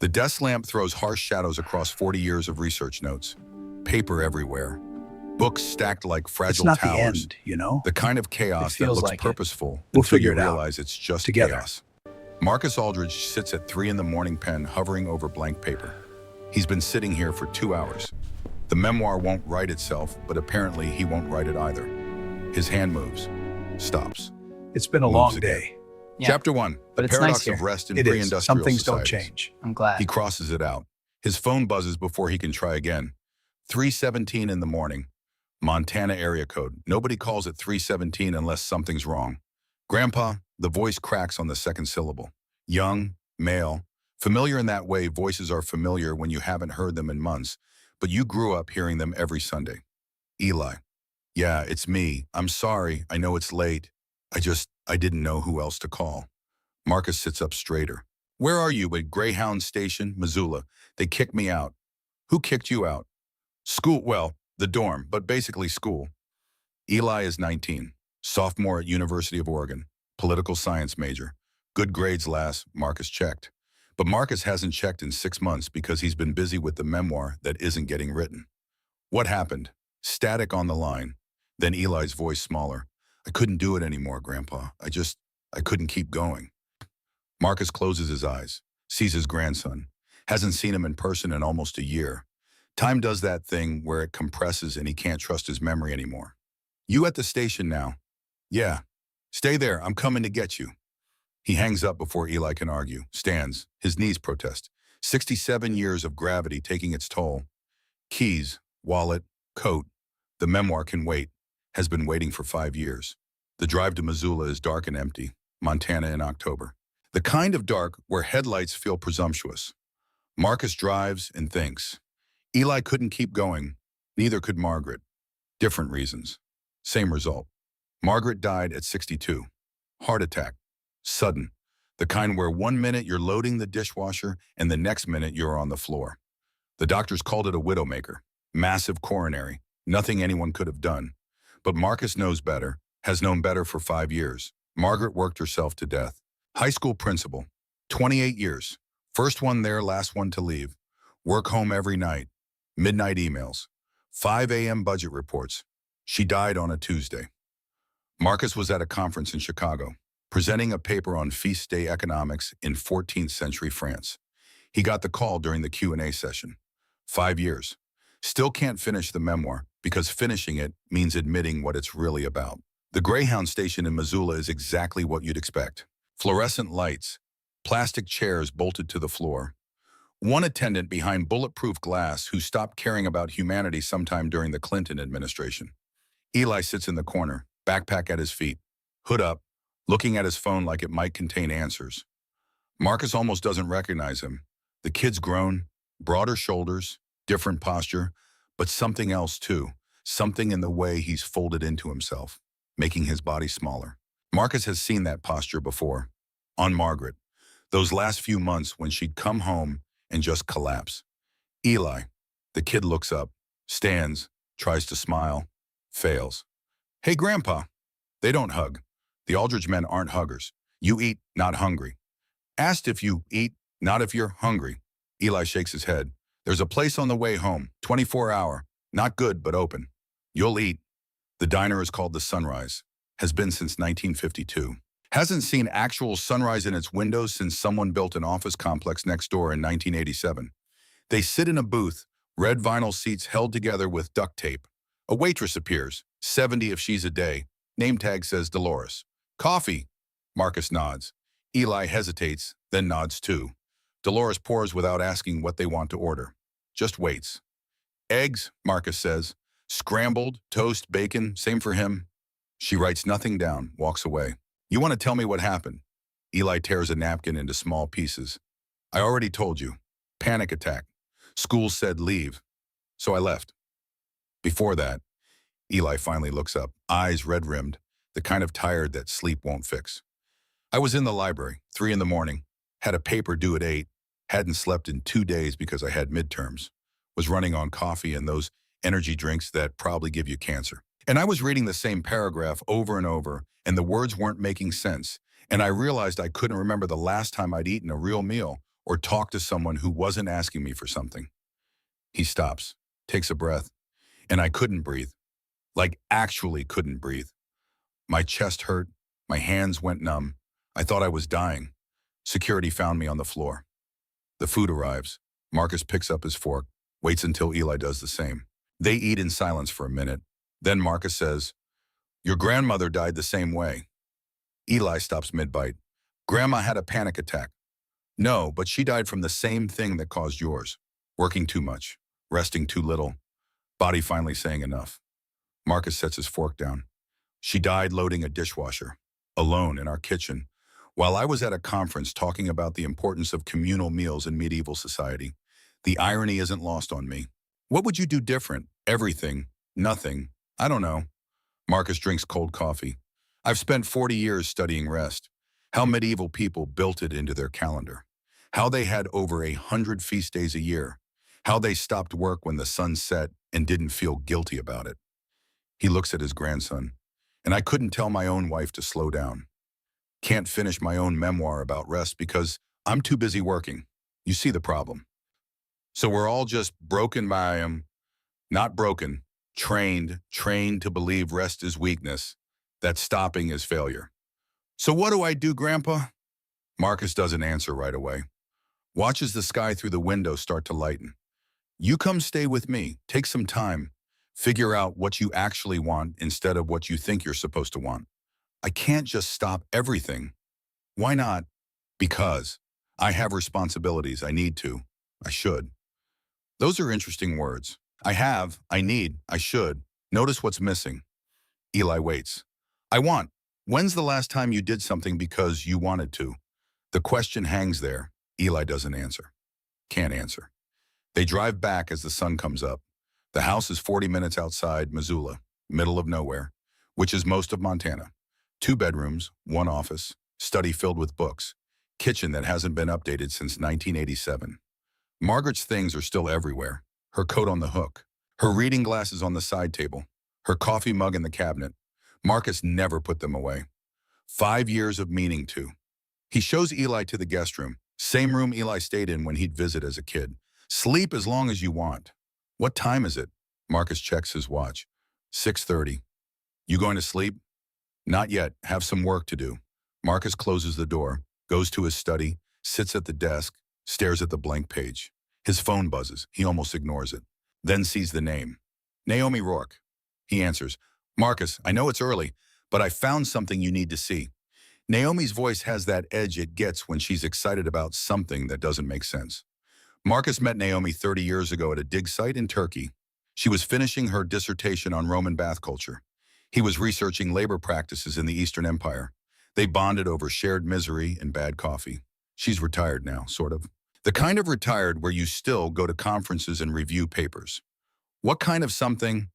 The desk lamp throws harsh shadows across 40 years of research notes. Paper everywhere. Books stacked like It's fragile not the towers. end, you know? The kind of It chaos that feels looks like it. purposeful We'll until figure you it out. realize it's just Together. chaos. Marcus Aldridge sits at 3 in the morning, pen hovering over blank paper. He's been sitting here for 2 hours. The memoir won't write itself, but apparently he won't write it either. His hand moves, stops. It's been a Moves long again. day. Yeah, Chapter 1, but The it's nice Paradox here. of Rest in It is. Pre-Industrial Some things don't Societies. change. I'm glad. He crosses it out. His phone buzzes before he can try again. 3:17 in the morning. Montana area code. Nobody calls at 3:17 unless something's wrong. Grandpa, the voice cracks on the second syllable. Young, male. Familiar in that way voices are familiar when you haven't heard them in months, but you grew up hearing them every Sunday. Eli. Yeah, it's me. I'm sorry. I know it's late. I didn't know who else to call. Marcus sits up straighter. Where are you? At Greyhound Station, Missoula. They kicked me out. Who kicked you out? School, well, the dorm, but basically school. Eli is 19, sophomore at University of Oregon, political science major. Good grades last, Marcus checked. But Marcus hasn't checked in 6 months because he's been busy with the memoir that isn't getting written. What happened? Static on the line. Then Eli's voice smaller. I couldn't do it anymore, Grandpa. I couldn't keep going. Marcus closes his eyes, sees his grandson. Hasn't seen him in person in almost a year. Time does that thing where it compresses and he can't trust his memory anymore. You at the station now? Yeah. Stay there, I'm coming to get you. He hangs up before Eli can argue, stands, his knees protest. 67 years of gravity taking its toll. Keys, wallet, coat. The memoir can wait, has been waiting for 5 years. The drive to Missoula is dark and empty, Montana in October. The kind of dark where headlights feel presumptuous. Marcus drives and thinks. Eli couldn't keep going, neither could Margaret. Different reasons. Same result. Margaret died at 62. Heart attack. Sudden. The kind where 1 minute you're loading the dishwasher and the next minute you're on the floor. The doctors called it a widowmaker. Massive coronary. Nothing anyone could have done. But Marcus knows better, has known better for 5 years. Margaret worked herself to death. High school principal. 28 years. First one there, last one to leave. Work home every night. Midnight emails. 5 a.m. budget reports. She died on a Tuesday. Marcus was at a conference in Chicago, presenting a paper on feast day economics in 14th century France. He got the call during the Q&A session. 5 years. Still can't finish the memoir because finishing it means admitting what it's really about. The Greyhound Station in Missoula is exactly what you'd expect. Fluorescent lights, plastic chairs bolted to the floor. One attendant behind bulletproof glass who stopped caring about humanity sometime during the Clinton administration. Eli sits in the corner, backpack at his feet, hood up, looking at his phone like it might contain answers. Marcus almost doesn't recognize him. The kid's grown, broader shoulders, different posture, but something else too. Something in the way he's folded into himself, making his body smaller. Marcus has seen that posture before. On Margaret. Those last few months when she'd come home and just collapse. Eli. The kid looks up, stands, tries to smile, fails. Hey, Grandpa. They don't hug. The Aldridge men aren't huggers. You eat, not hungry. Asked if you eat, not if you're hungry. Eli shakes his head. There's a place on the way home, 24-hour. Not good, but open. You'll eat. The diner is called the Sunrise. Has been since 1952. Hasn't seen actual sunrise in its windows since someone built an office complex next door in 1987. They sit in a booth, red vinyl seats held together with duct tape. A waitress appears, 70 if she's a day. Name tag says Dolores. Coffee. Marcus nods. Eli hesitates, then nods too. Dolores pours without asking what they want to order. Just waits. Eggs, Marcus says. Scrambled, toast, bacon, same for him. She writes nothing down, walks away. You want to tell me what happened? Eli tears a napkin into small pieces. I already told you. Panic attack. School said leave. So I left. Before that, Eli finally looks up, eyes red-rimmed, the kind of tired that sleep won't fix. I was in the library, 3 in the morning, had a paper due at 8, hadn't slept in 2 days because I had midterms, was running on coffee and those energy drinks that probably give you cancer. And I was reading the same paragraph over and over, and the words weren't making sense, and I realized I couldn't remember the last time I'd eaten a real meal or talk to someone who wasn't asking me for something. He stops, takes a breath, and I couldn't breathe. Like actually couldn't breathe. My chest hurt, my hands went numb. I thought I was dying. Security found me on the floor. The food arrives. Marcus picks up his fork, waits until Eli does the same. They eat in silence for a minute. Then Marcus says, "Your grandmother died the same way." Eli stops mid-bite. "Grandma had a panic attack." "No, but she died from the same thing that caused yours. Working too much, resting too little, body finally saying enough." Marcus sets his fork down. "She died loading a dishwasher, alone in our kitchen, while I was at a conference talking about the importance of communal meals in medieval society. The irony isn't lost on me. What would you do different? Everything. Nothing. I don't know." Marcus drinks cold coffee. "I've spent 40 years studying rest. How medieval people built it into their calendar. How they had over 100 feast days a year. How they stopped work when the sun set and didn't feel guilty about it." He looks at his grandson. "And I couldn't tell my own wife to slow down. Can't finish my own memoir about rest because I'm too busy working. You see the problem. So we're all just broken by him, not broken, trained to believe rest is weakness, that stopping is failure. So what do I do, Grandpa?" Marcus doesn't answer right away. Watches the sky through the window start to lighten. "You come stay with me, take some time, figure out what you actually want instead of what you think you're supposed to want. I can't just stop everything." "Why not?" "Because I have responsibilities. I need to. I should." Those are interesting words. I have, I need, I should. Notice what's missing. Eli waits. "I want. When's the last time you did something because you wanted to?" The question hangs there. Eli doesn't answer. Can't answer. They drive back as the sun comes up. The house is 40 minutes outside Missoula, middle of nowhere, which is most of Montana. 2 bedrooms, 1 office, study filled with books, kitchen that hasn't been updated since 1987. Margaret's things are still everywhere. Her coat on the hook, her reading glasses on the side table, her coffee mug in the cabinet. Marcus never put them away. 5 years of meaning to. He shows Eli to the guest room, same room Eli stayed in when he'd visit as a kid. "Sleep as long as you want." "What time is it?" Marcus checks his watch. 6:30. "You going to sleep?" "Not yet. Have some work to do." Marcus closes the door, goes to his study, sits at the desk, stares at the blank page. His phone buzzes. He almost ignores it. Then sees the name. "Naomi Rourke." He answers. "Marcus, I know it's early, but I found something you need to see." Naomi's voice has that edge it gets when she's excited about something that doesn't make sense. Marcus met Naomi 30 years ago at a dig site in Turkey. She was finishing her dissertation on Roman bath culture. He was researching labor practices in the Eastern Empire. They bonded over shared misery and bad coffee. She's retired now, sort of. The kind of retired where you still go to conferences and review papers. What kind of something?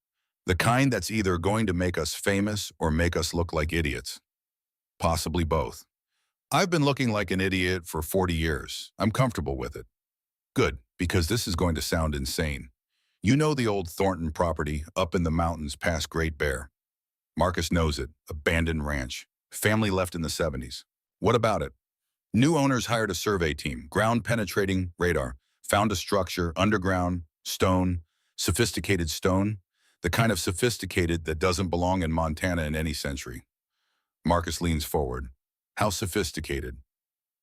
The kind that's either going to make us famous or make us look like idiots. Possibly both. "I've been looking like an idiot for 40 years. I'm comfortable with it." "Good, because this is going to sound insane. You know the old Thornton property up in the mountains past Great Bear?" Marcus knows it. Abandoned ranch. Family left in the 70s. "What about it?" "New owners hired a survey team, ground-penetrating radar, found a structure, underground, stone, sophisticated stone, the kind of sophisticated that doesn't belong in Montana in any century." Marcus leans forward. "How sophisticated?"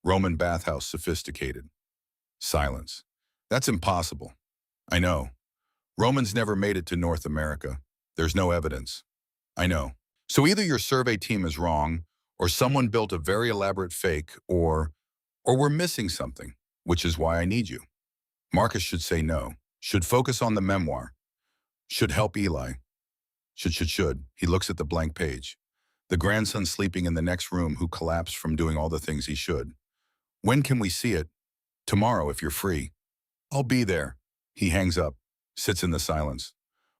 "Roman bathhouse sophisticated." Silence. "That's impossible." "I know. Romans never made it to North America. There's no evidence." "I know. So either your survey team is wrong, or someone built a very elaborate fake, or we're missing something, which is why I need you." Marcus should say no, should focus on the memoir, should help Eli. Should. He looks at the blank page. The grandson sleeping in the next room who collapsed from doing all the things he should. "When can we see it?" "Tomorrow, if you're free." "I'll be there." He hangs up, sits in the silence.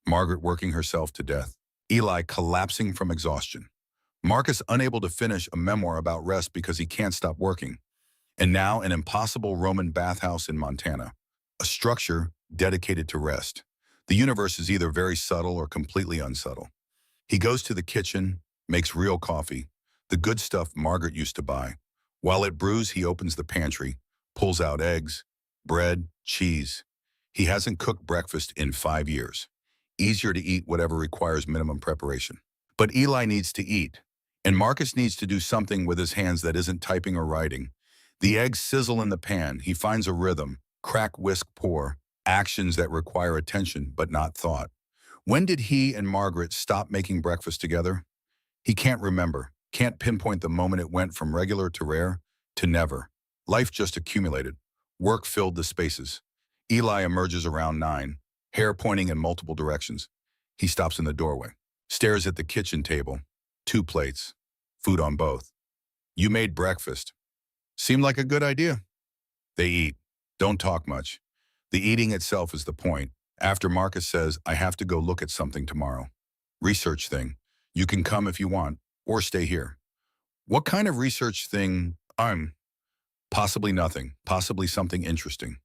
Margaret working herself to death. Eli collapsing from exhaustion. Marcus unable to finish a memoir about rest because he can't stop working. And now an impossible Roman bathhouse in Montana. A structure dedicated to rest. The universe is either very subtle or completely unsubtle. He goes to the kitchen, makes real coffee, the good stuff Margaret used to buy. While it brews, he opens the pantry, Pulls out eggs, bread, cheese. He hasn't cooked breakfast in 5 years. Easier to eat whatever requires minimum preparation. But Eli needs to eat, and Marcus needs to do something with his hands that isn't typing or writing. The eggs sizzle in the pan. He finds a rhythm. Crack, whisk, pour. Actions that require attention but not thought. When did he and Margaret stop making breakfast together? He can't remember. Can't pinpoint the moment it went from regular to rare to never. Life just accumulated. Work filled the spaces. Eli emerges around 9, hair pointing in multiple directions. He stops in the doorway, stares at the kitchen table. 2 plates. Food on both. You made breakfast. Seemed like a good idea. They eat. Don't talk much. The eating itself is the point. After Marcus says, I have to go look at something tomorrow. Research thing. You can come if you want, or stay here. What kind of research thing? Possibly nothing. Possibly something interesting.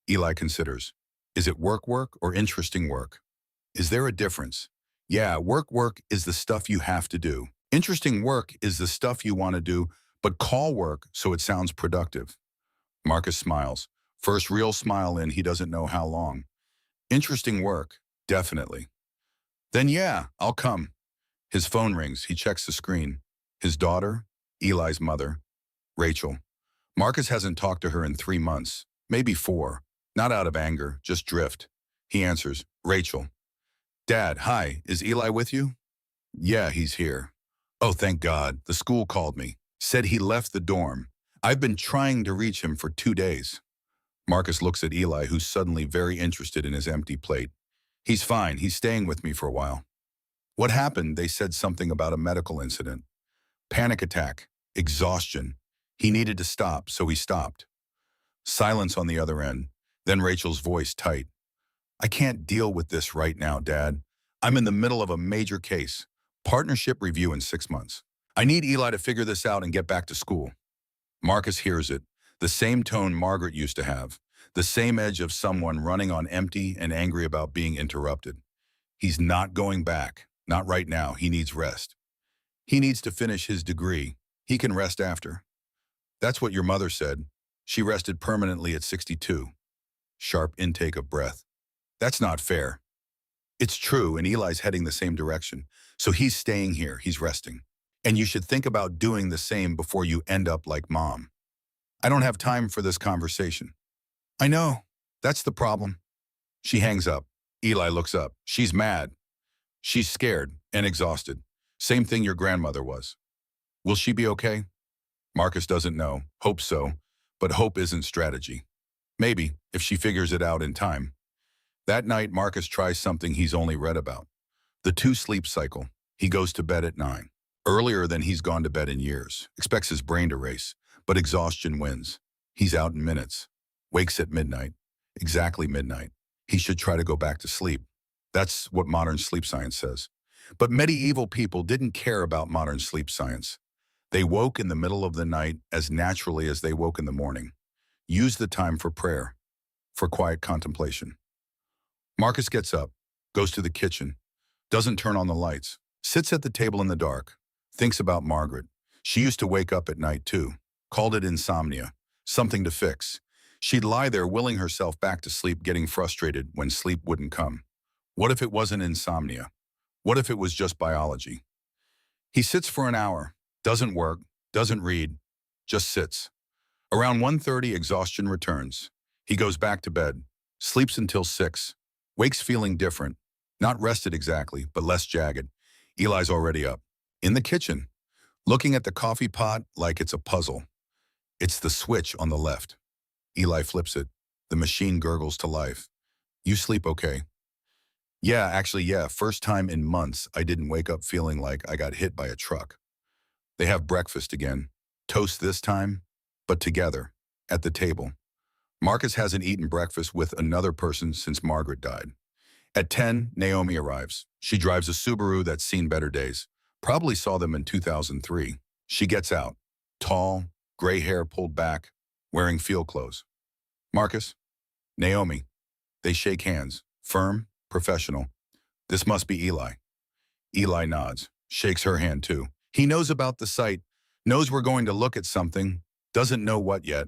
Eli considers. Is it work or interesting work? Is there a difference? Yeah, work is the stuff you have to do. Interesting work is the stuff you want to do, but call work so it sounds productive. Marcus smiles. First real smile in he doesn't know how long. Interesting work, definitely. Then yeah, I'll come. His phone rings. He checks the screen. His daughter, Eli's mother, Rachel. Marcus hasn't talked to her in 3 months, maybe 4. Not out of anger, just drift. He answers, Rachel. Dad, hi, is Eli with you? Yeah, he's here. Oh, thank God. The school called me. Said he left the dorm. I've been trying to reach him for 2 days. Marcus looks at Eli, who's suddenly very interested in his empty plate. He's fine. He's staying with me for a while. What happened? They said something about a medical incident. Panic attack. Exhaustion. He needed to stop, so he stopped. Silence on the other end. Then Rachel's voice tight. I can't deal with this right now, Dad. I'm in the middle of a major case. Partnership review in 6 months. I need Eli to figure this out and get back to school. Marcus hears it. The same tone Margaret used to have. The same edge of someone running on empty and angry about being interrupted. He's not going back. Not right now. He needs rest. He needs to finish his degree. He can rest after. That's what your mother said. She rested permanently at 62. Sharp intake of breath. That's not fair. It's true, and Eli's heading the same direction. So he's staying here. He's resting. And you should think about doing the same before you end up like Mom. I don't have time for this conversation. I know. That's the problem. She hangs up. Eli looks up. She's mad. She's scared and exhausted. Same thing your grandmother was. Will she be okay? Marcus doesn't know. Hope so. But hope isn't strategy. Maybe, if she figures it out in time. That night, Marcus tries something he's only read about. The 2-sleep cycle. He goes to bed at 9. Earlier than he's gone to bed in years. Expects his brain to race. But exhaustion wins. He's out in minutes. Wakes at midnight. Exactly midnight. He should try to go back to sleep. That's what modern sleep science says. But medieval people didn't care about modern sleep science. They woke in the middle of the night as naturally as they woke in the morning. Used the time for prayer, for quiet contemplation. Marcus gets up, goes to the kitchen, doesn't turn on the lights, sits at the table in the dark, thinks about Margaret. She used to wake up at night too, called it insomnia, something to fix. She'd lie there willing herself back to sleep, getting frustrated when sleep wouldn't come. What if it wasn't insomnia? What if it was just biology? He sits for an hour, doesn't work, doesn't read, just sits. Around 1:30, exhaustion returns. He goes back to bed, sleeps until 6, wakes feeling different, not rested exactly, but less jagged. Eli's already up, in the kitchen, looking at the coffee pot like it's a puzzle. It's the switch on the left. Eli flips it. The machine gurgles to life. You sleep okay? Yeah, actually, yeah. First time in months I didn't wake up feeling like I got hit by a truck. They have breakfast again. Toast this time, but together, at the table. Marcus hasn't eaten breakfast with another person since Margaret died. At 10, Naomi arrives. She drives a Subaru that's seen better days. Probably saw them in 2003. She gets out. Tall, gray hair pulled back, wearing field clothes. Marcus? Naomi. They shake hands. Firm, professional. This must be Eli. Eli nods, shakes her hand too. He knows about the site, knows we're going to look at something, doesn't know what yet.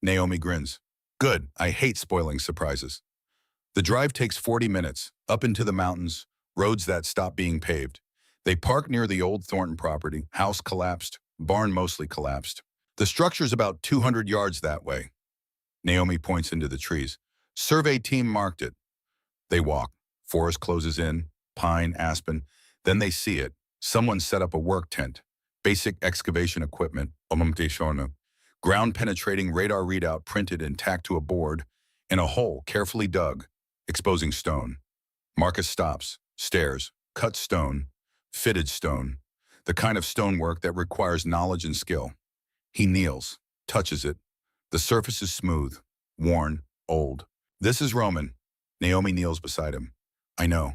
Naomi grins. Good, I hate spoiling surprises. The drive takes 40 minutes, up into the mountains, roads that stop being paved. They park near the old Thornton property, house collapsed, barn mostly collapsed. The structure's about 200 yards that way. Naomi points into the trees. Survey team marked it. They walk. Forest closes in, pine, aspen. Then they see it. Someone set up a work tent. Basic excavation equipment, ground-penetrating radar readout printed and tacked to a board, and a hole carefully dug, exposing stone. Marcus stops, stares, cut stone, fitted stone, the kind of stonework that requires knowledge and skill. He kneels, touches it. The surface is smooth, worn, old. This is Roman. Naomi kneels beside him. I know.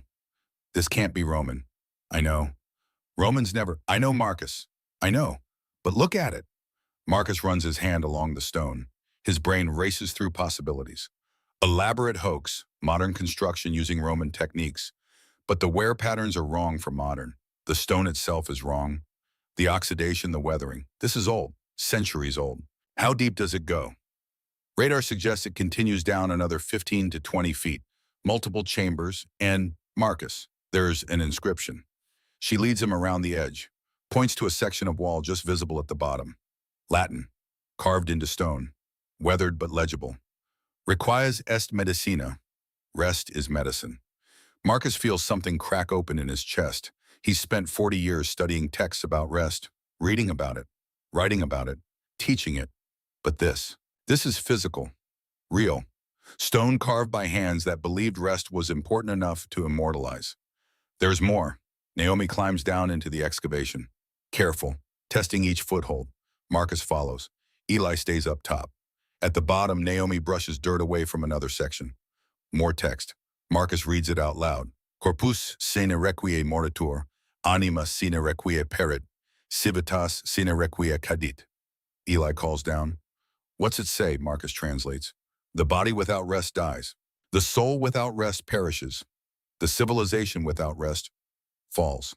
This can't be Roman. I know. Romans never. I know, Marcus. I know. But look at it. Marcus runs his hand along the stone. His brain races through possibilities. Elaborate hoax, modern construction using Roman techniques. But the wear patterns are wrong for modern. The stone itself is wrong. The oxidation, the weathering. This is old, centuries old. How deep does it go? Radar suggests it continues down another 15 to 20 feet, multiple chambers, and Marcus, there's an inscription. She leads him around the edge, points to a section of wall just visible at the bottom. Latin, carved into stone, weathered but legible. Requies est medicina. Rest is medicine. Marcus feels something crack open in his chest. He's spent 40 years studying texts about rest, reading about it, writing about it, teaching it. But this is physical, real. Stone carved by hands that believed rest was important enough to immortalize. There's more. Naomi climbs down into the excavation. Careful, testing each foothold. Marcus follows. Eli stays up top. At the bottom, Naomi brushes dirt away from another section. More text. Marcus reads it out loud. Corpus sine requie moritur, anima sine requie perit, civitas sine requie cadit. Eli calls down. What's it say? Marcus translates. The body without rest dies. The soul without rest perishes. The civilization without rest falls.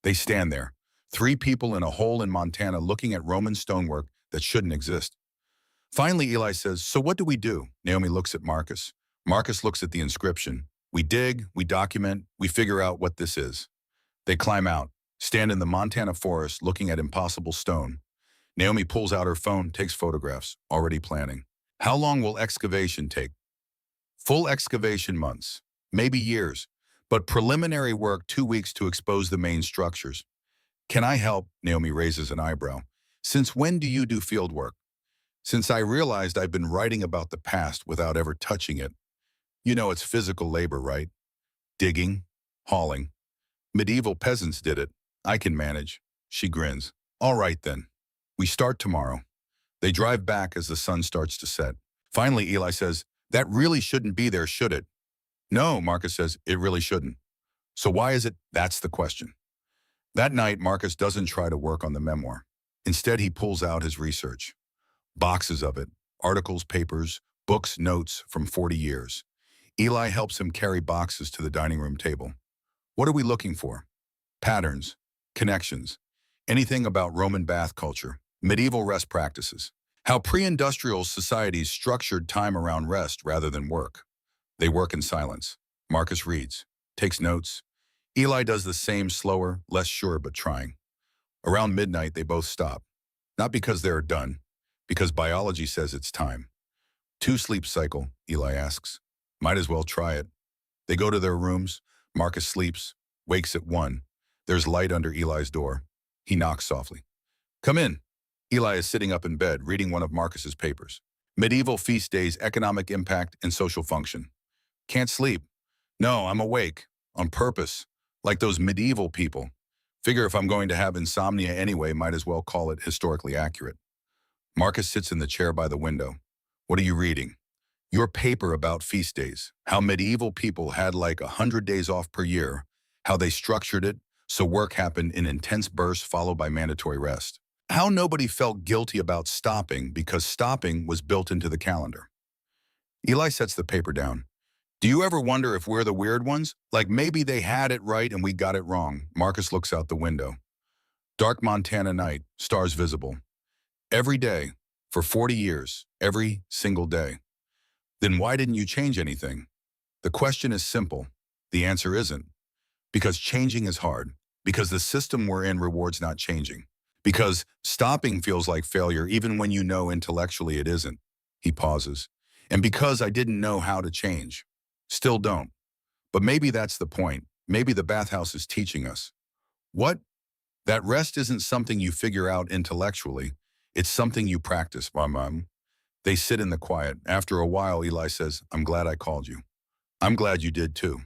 They stand there, 3 people in a hole in Montana looking at Roman stonework that shouldn't exist. Finally, Eli says, so what do we do? Naomi looks at Marcus. Marcus looks at the inscription. We dig, we document, we figure out what this is. They climb out, stand in the Montana forest looking at impossible stone. Naomi pulls out her phone, takes photographs, already planning. How long will excavation take? Full excavation months, maybe years, but preliminary work 2 weeks to expose the main structures. Can I help? Naomi raises an eyebrow. Since when do you do field work? Since I realized I've been writing about the past without ever touching it. You know it's physical labor, right? Digging, hauling. Medieval peasants did it. I can manage. She grins. All right then. We start tomorrow. They drive back as the sun starts to set. Finally, Eli says, that really shouldn't be there, should it? No, Marcus says, it really shouldn't. So why is it? That's the question. That night, Marcus doesn't try to work on the memoir. Instead, he pulls out his research. Boxes of it, articles, papers, books, notes from 40 years. Eli helps him carry boxes to the dining room table. What are we looking for? Patterns, connections, anything about Roman bath culture, medieval rest practices, how pre-industrial societies structured time around rest rather than work. They work in silence. Marcus reads, takes notes. Eli does the same, slower, less sure, but trying. Around midnight, they both stop. Not because they're done, because biology says it's time. 2 sleep cycle, Eli asks. Might as well try it. They go to their rooms. Marcus sleeps, wakes at 1. There's light under Eli's door. He knocks softly. Come in. Eli is sitting up in bed, reading one of Marcus's papers. Medieval feast days, economic impact and social function. Can't sleep. No, I'm awake. On purpose. Like those medieval people. Figure if I'm going to have insomnia anyway, might as well call it historically accurate. Marcus sits in the chair by the window. What are you reading? Your paper about feast days. How medieval people had like 100 days off per year. How they structured it so work happened in intense bursts followed by mandatory rest. How nobody felt guilty about stopping because stopping was built into the calendar. Eli sets the paper down. Do you ever wonder if we're the weird ones? Like maybe they had it right and we got it wrong. Marcus looks out the window. Dark Montana night, stars visible. Every day, For 40 years, every single day. Then why didn't you change anything? The question is simple. The answer isn't. Because changing is hard. Because the system we're in rewards not changing. Because stopping feels like failure even when you know intellectually it isn't. He pauses. And because I didn't know how to change. Still don't. But maybe that's the point. Maybe the bathhouse is teaching us. What? That rest isn't something you figure out intellectually. It's something you practice, Mom. They sit in the quiet. After a while, Eli says, I'm glad I called you. I'm glad you did too.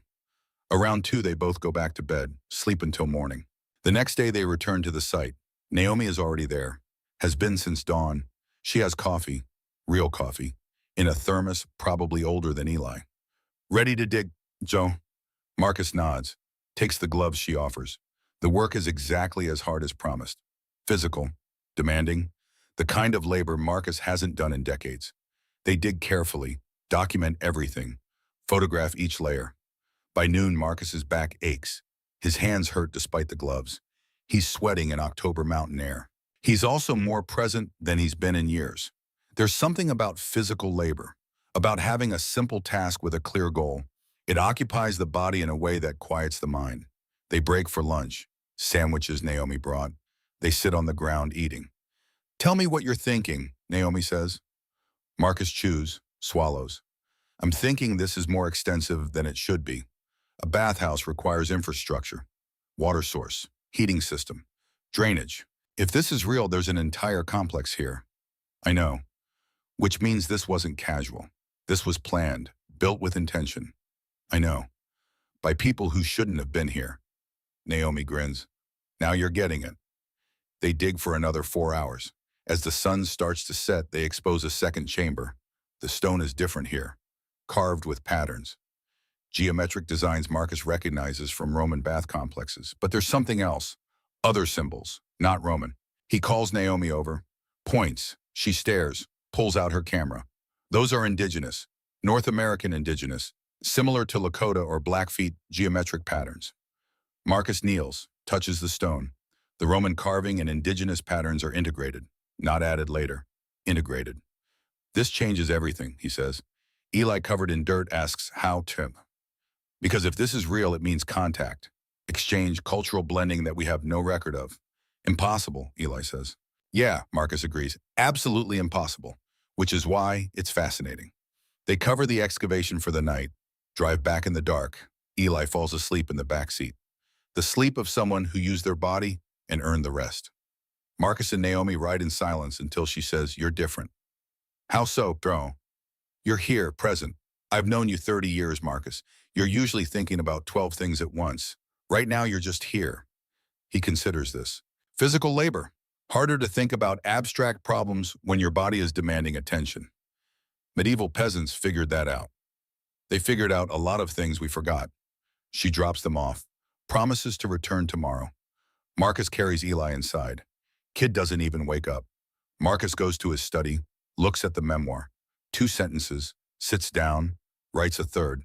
Around 2, they both go back to bed, sleep until morning. The next day, they return to the site. Naomi is already there, has been since dawn. She has coffee, real coffee, in a thermos probably older than Eli. Ready to dig, Joe? Marcus nods, takes the gloves she offers. The work is exactly as hard as promised. Physical, demanding, the kind of labor Marcus hasn't done in decades. They dig carefully, document everything, photograph each layer. By noon, Marcus's back aches. His hands hurt despite the gloves. He's sweating in October mountain air. He's also more present than he's been in years. There's something about physical labor, about having a simple task with a clear goal. It occupies the body in a way that quiets the mind. They break for lunch. Sandwiches Naomi brought. They sit on the ground eating. Tell me what you're thinking, Naomi says. Marcus chews, swallows. I'm thinking this is more extensive than it should be. A bathhouse requires infrastructure, water source, heating system, drainage. If this is real, there's an entire complex here. I know. Which means this wasn't casual. This was planned, built with intention. I know. By people who shouldn't have been here. Naomi grins. Now you're getting it. They dig for another 4 hours. As the sun starts to set, they expose a second chamber. The stone is different here, carved with patterns. Geometric designs Marcus recognizes from Roman bath complexes. But there's something else. Other symbols, not Roman. He calls Naomi over, points. She stares, pulls out her camera. Those are indigenous, North American indigenous, similar to Lakota or Blackfeet geometric patterns. Marcus kneels, touches the stone. The Roman carving and indigenous patterns are integrated, not added later. Integrated. This changes everything, he says. Eli, covered in dirt, asks how to. Because if this is real, it means contact, exchange, cultural blending that we have no record of. Impossible, Eli says. Yeah, Marcus agrees. Absolutely impossible, which is why it's fascinating. They cover the excavation for the night, drive back in the dark. Eli falls asleep in the back seat. The sleep of someone who used their body and earned the rest. Marcus and Naomi ride in silence until she says, you're different. How so, bro? You're here, present. I've known you 30 years, Marcus. You're usually thinking about 12 things at once. Right now, you're just here. He considers this. Physical labor. Harder to think about abstract problems when your body is demanding attention. Medieval peasants figured that out. They figured out a lot of things we forgot. She drops them off, promises to return tomorrow. Marcus carries Eli inside. Kid doesn't even wake up. Marcus goes to his study, looks at the memoir. 2 sentences, sits down, writes a third.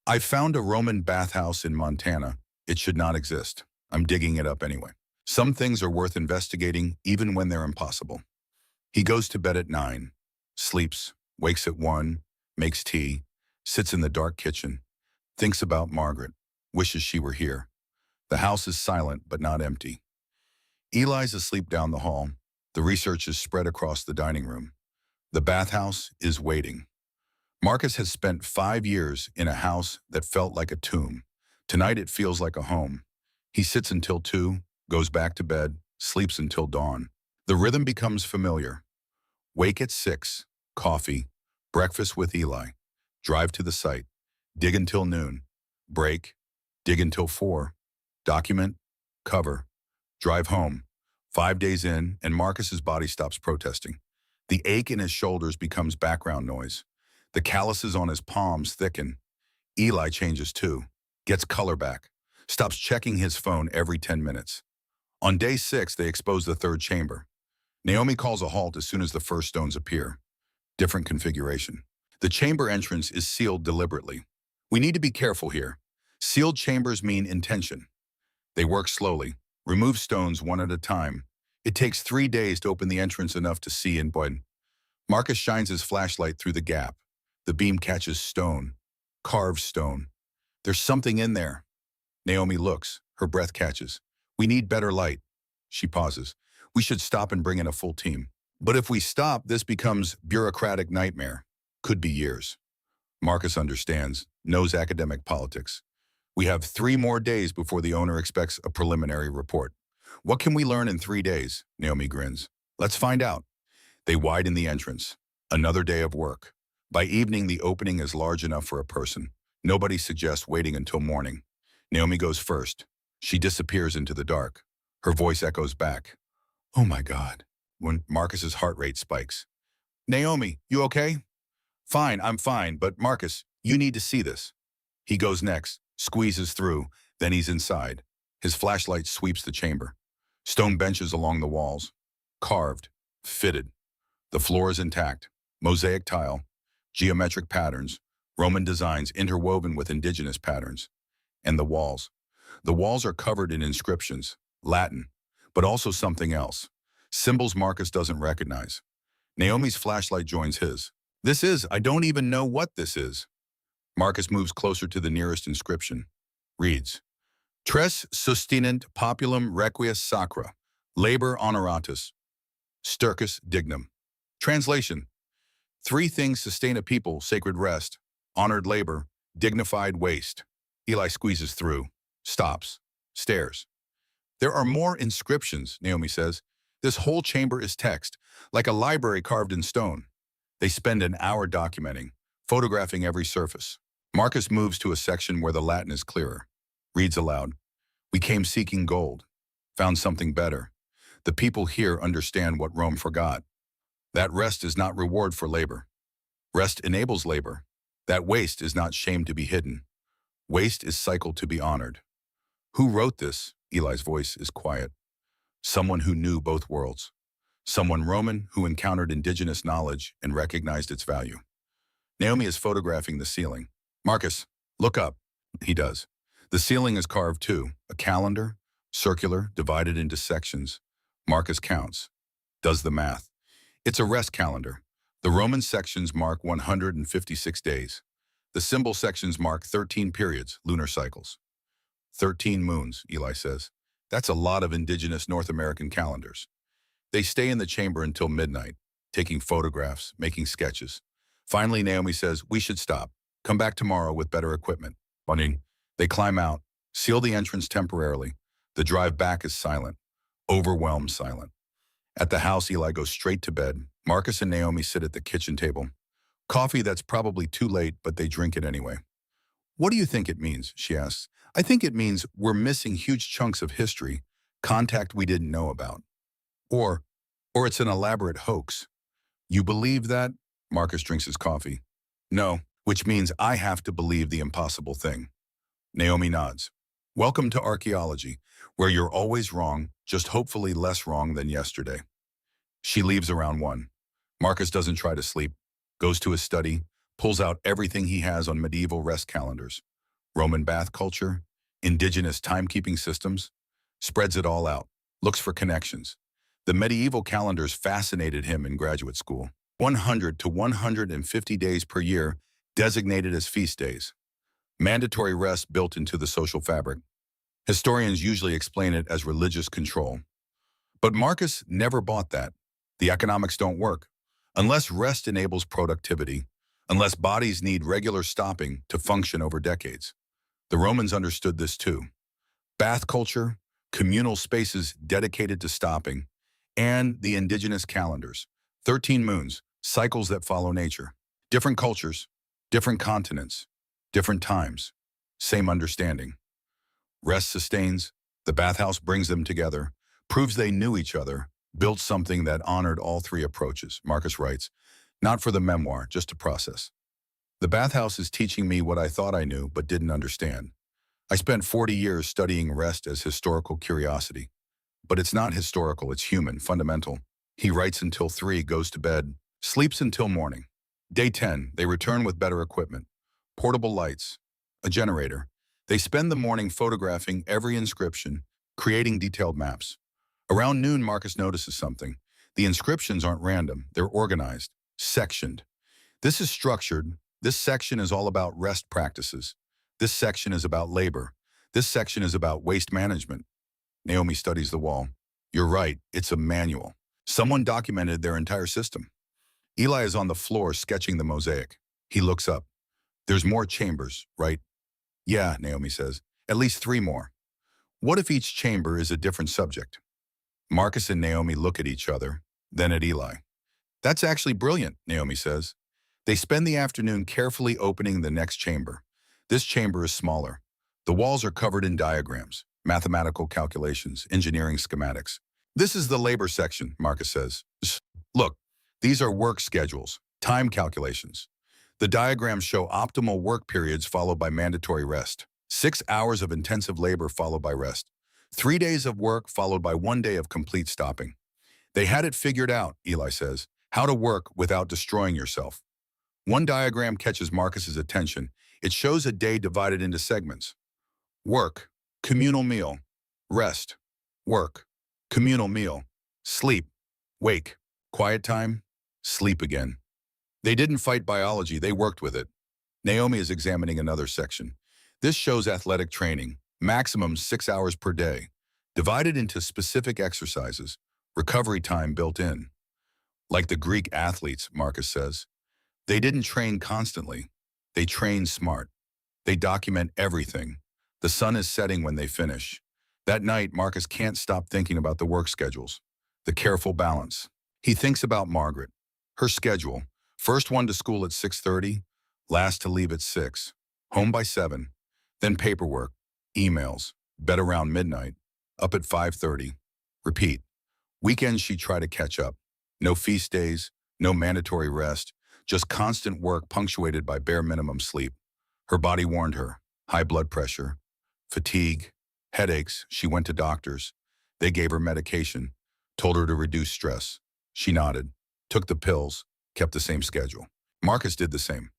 I found a Roman bathhouse in Montana. It should not exist. I'm digging it up anyway. Some things are worth investigating even when they're impossible. He goes to bed at 9, sleeps, wakes at 1, makes tea, sits in the dark kitchen, thinks about Margaret, wishes she were here. The house is silent but not empty. Eli's asleep down the hall. The research is spread across the dining room. The bathhouse is waiting. Marcus has spent 5 years in a house that felt like a tomb. Tonight it feels like a home. He sits until 2, goes back to bed, sleeps until dawn. The rhythm becomes familiar. Wake at 6, coffee, breakfast with Eli, drive to the site, dig until noon, break, dig until 4, document, cover, drive home. 5 days in, and Marcus's body stops protesting. The ache in his shoulders becomes background noise. The calluses on his palms thicken. Eli changes too, gets color back, stops checking his phone every 10 minutes. On day 6, they expose the 3rd chamber. Naomi calls a halt as soon as the first stones appear. Different configuration. The chamber entrance is sealed deliberately. We need to be careful here. Sealed chambers mean intention. They work slowly, remove stones one at a time. It takes 3 days to open the entrance enough to see in. Marcus shines his flashlight through the gap. The beam catches stone, carved stone. There's something in there. Naomi looks. Her breath catches. We need better light. She pauses. We should stop and bring in a full team. But if we stop, this becomes bureaucratic nightmare. Could be years. Marcus understands, knows academic politics. We have 3 more days before the owner expects a preliminary report. What can we learn in 3 days? Naomi grins. Let's find out. They widen the entrance. Another day of work. By evening, the opening is large enough for a person. Nobody suggests waiting until morning. Naomi goes first. She disappears into the dark. Her voice echoes back. Oh my God. When Marcus's heart rate spikes. Naomi, you okay? Fine, I'm fine, but Marcus, you need to see this. He goes next, squeezes through, then he's inside. His flashlight sweeps the chamber. Stone benches along the walls. Carved. Fitted. The floor is intact. Mosaic tile. Geometric patterns. Roman designs interwoven with indigenous patterns. And the walls. The walls are covered in inscriptions. Latin. But also something else. Symbols Marcus doesn't recognize. Naomi's flashlight joins his. I don't even know what this is. Marcus moves closer to the nearest inscription. Reads, Tres sustinent populum requies sacra, labor honoratus, stercus dignum. Translation, 3 things sustain a people, sacred rest, honored labor, dignified waste. Eli squeezes through, stops, stares. There are more inscriptions, Naomi says. This whole chamber is text, like a library carved in stone. They spend an hour documenting, photographing every surface. Marcus moves to a section where the Latin is clearer. Reads aloud, We came seeking gold, found something better. The people here understand what Rome forgot. That rest is not reward for labor. Rest enables labor. That waste is not shame to be hidden. Waste is cycle to be honored. Who wrote this? Eli's voice is quiet. Someone who knew both worlds. Someone Roman who encountered indigenous knowledge and recognized its value. Naomi is photographing the ceiling. Marcus, look up. He does. The ceiling is carved too, a calendar, circular, divided into sections. Marcus counts, does the math. It's a rest calendar. The Roman sections mark 156 days. The symbol sections mark 13 periods, lunar cycles. 13 moons, Eli says. That's a lot of indigenous North American calendars. They stay in the chamber until midnight, taking photographs, making sketches. Finally, Naomi says, we should stop. Come back tomorrow with better equipment. Bunny. They climb out, seal the entrance temporarily. The drive back is silent, overwhelmed silent. At the house, Eli goes straight to bed. Marcus and Naomi sit at the kitchen table. Coffee that's probably too late, but they drink it anyway. What do you think it means? She asks. I think it means we're missing huge chunks of history, contact we didn't know about. Or it's an elaborate hoax. You believe that? Marcus drinks his coffee. No, which means I have to believe the impossible thing. Naomi nods. Welcome to archaeology, where you're always wrong, just hopefully less wrong than yesterday. She leaves around 1. Marcus doesn't try to sleep, goes to his study, pulls out everything he has on medieval rest calendars. Roman bath culture, indigenous timekeeping systems, spreads it all out, looks for connections. The medieval calendars fascinated him in graduate school. 100 to 150 days per year designated as feast days. Mandatory rest built into the social fabric. Historians usually explain it as religious control. But Marcus never bought that. The economics don't work. Unless rest enables productivity, unless bodies need regular stopping to function over decades. The Romans understood this too. Bath culture, communal spaces dedicated to stopping, and the indigenous calendars. 13 moons, cycles that follow nature. Different cultures, different continents, different times, same understanding. Rest sustains, the bathhouse brings them together, proves they knew each other, built something that honored all 3 approaches, Marcus writes, not for the memoir, just to process. The bathhouse is teaching me what I thought I knew but didn't understand. I spent 40 years studying rest as historical curiosity. But it's not historical, it's human, fundamental. He writes until 3, goes to bed, sleeps until morning. Day 10, they return with better equipment. Portable lights, a generator. They spend the morning photographing every inscription, creating detailed maps. Around noon, Marcus notices something. The inscriptions aren't random, they're organized. Sectioned. This is structured. This section is all about rest practices. This section is about labor. This section is about waste management. Naomi studies the wall. You're right, it's a manual. Someone documented their entire system. Eli is on the floor sketching the mosaic. He looks up. There's more chambers, right? Yeah, Naomi says. At least 3 more. What if each chamber is a different subject? Marcus and Naomi look at each other, then at Eli. That's actually brilliant, Naomi says. They spend the afternoon carefully opening the next chamber. This chamber is smaller. The walls are covered in diagrams, mathematical calculations, engineering schematics. This is the labor section, Marcus says. Look, these are work schedules, time calculations. The diagrams show optimal work periods followed by mandatory rest. 6 hours of intensive labor followed by rest. 3 days of work followed by 1 day of complete stopping. They had it figured out, Eli says, how to work without destroying yourself. One diagram catches Marcus's attention. It shows a day divided into segments. Work, communal meal, rest, work, communal meal, sleep, wake, quiet time, sleep again. They didn't fight biology, they worked with it. Naomi is examining another section. This shows athletic training, maximum 6 hours per day, divided into specific exercises, recovery time built in. Like the Greek athletes, Marcus says. They didn't train constantly. They trained smart. They document everything. The sun is setting when they finish. That night, Marcus can't stop thinking about the work schedules, the careful balance. He thinks about Margaret, her schedule. First one to school at 6:30, last to leave at 6, home by 7, then paperwork, emails, bed around midnight, up at 5:30. Repeat. Weekends she'd try to catch up. No feast days, no mandatory rest, just constant work punctuated by bare minimum sleep. Her body warned her. High blood pressure, fatigue, headaches. She went to doctors. They gave her medication, told her to reduce stress. She nodded, took the pills, kept the same schedule. Marcus did the same.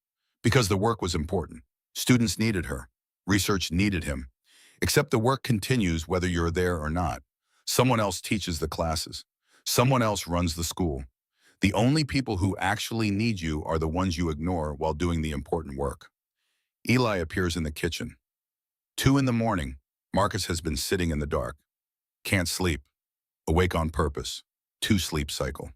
Because the work was important. Students needed her. Research needed him. Except the work continues whether you're there or not. Someone else teaches the classes. Someone else runs the school. The only people who actually need you are the ones you ignore while doing the important work. Eli appears in the kitchen. 2 in the morning. Marcus has been sitting in the dark. Can't sleep. Awake on purpose. 2 sleep cycle.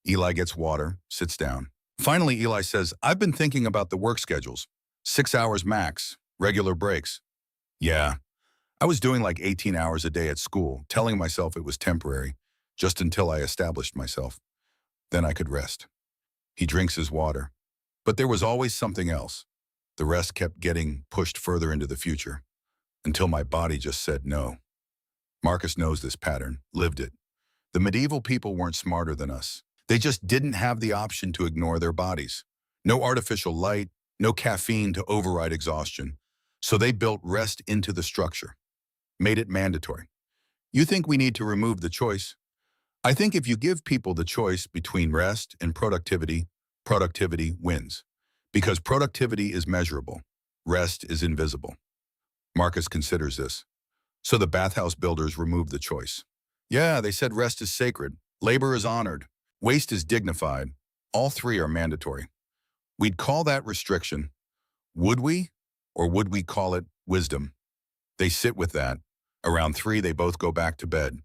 Eli gets water, sits down. Finally, Eli says, I've been thinking about the work schedules. 6 hours max, regular breaks. Yeah, I was doing like 18 hours a day at school, telling myself it was temporary, just until I established myself. Then I could rest. He drinks his water. But there was always something else. The rest kept getting pushed further into the future, until my body just said no. Marcus knows this pattern, lived it. The medieval people weren't smarter than us. They just didn't have the option to ignore their bodies. No artificial light, no caffeine to override exhaustion. So they built rest into the structure, made it mandatory. You think we need to remove the choice? I think if you give people the choice between rest and productivity, productivity wins. Because productivity is measurable, rest is invisible. Marcus considers this. So the bathhouse builders removed the choice. Yeah, they said rest is sacred, labor is honored, waste is dignified. All 3 are mandatory. We'd call that restriction. Would we? Or would we call it wisdom? They sit with that. Around 3, they both go back to bed.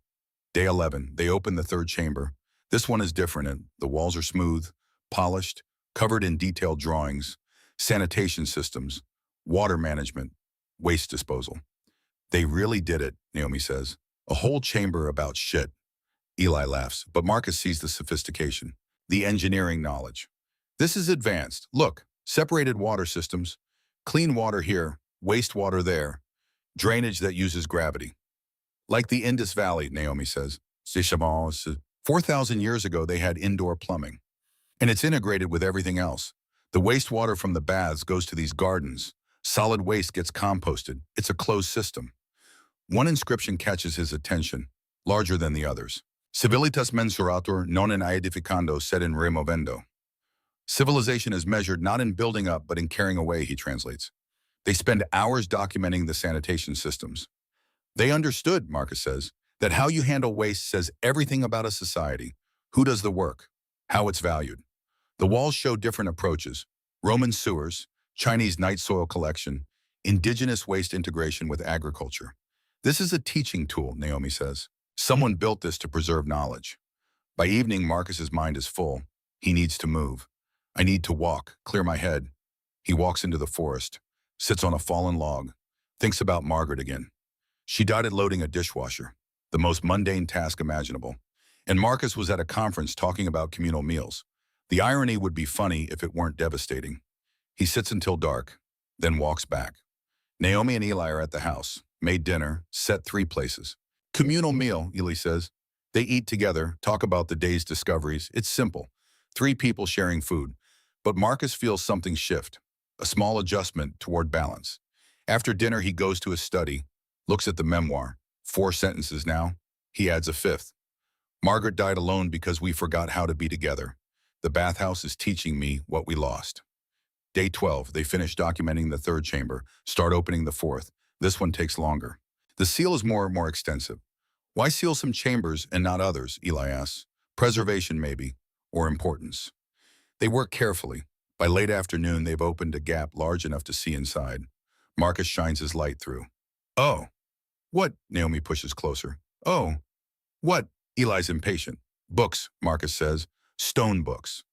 Day 11, they open the 3rd chamber. This one is different. The walls are smooth, polished, covered in detailed drawings, sanitation systems, water management, waste disposal. They really did it, Naomi says. A whole chamber about shit. Eli laughs, but Marcus sees the sophistication, the engineering knowledge. This is advanced. Look, separated water systems, clean water here, wastewater there, drainage that uses gravity. Like the Indus Valley, Naomi says. 4,000 years ago, they had indoor plumbing. And it's integrated with everything else. The wastewater from the baths goes to these gardens. Solid waste gets composted. It's a closed system. One inscription catches his attention, larger than the others. Civilitas mensuratur non in aedificando sed in removendo. Civilization is measured not in building up, but in carrying away, he translates. They spend hours documenting the sanitation systems. They understood, Marcus says, that how you handle waste says everything about a society, who does the work, how it's valued. The walls show different approaches: Roman sewers, Chinese night soil collection, indigenous waste integration with agriculture. This is a teaching tool, Naomi says. Someone built this to preserve knowledge. By evening, Marcus's mind is full. He needs to move. I need to walk, clear my head. He walks into the forest, sits on a fallen log, thinks about Margaret again. She died at loading a dishwasher, the most mundane task imaginable. And Marcus was at a conference talking about communal meals. The irony would be funny if it weren't devastating. He sits until dark, then walks back. Naomi and Eli are at the house, made dinner, set 3 places. Communal meal, Eli says. They eat together, talk about the day's discoveries. It's simple. 3 people sharing food. But Marcus feels something shift, a small adjustment toward balance. After dinner, he goes to his study, looks at the memoir. 4 sentences now. He adds a 5th. Margaret died alone because we forgot how to be together. The bathhouse is teaching me what we lost. Day 12, they finish documenting the 3rd chamber, start opening the 4th. This one takes longer. The seal is more extensive. Why seal some chambers and not others, Eli asks. Preservation, maybe, or importance. They work carefully. By late afternoon, they've opened a gap large enough to see inside. Marcus shines his light through. Oh, what? Naomi pushes closer. Oh, what? Eli's impatient. Books, Marcus says. Stone books.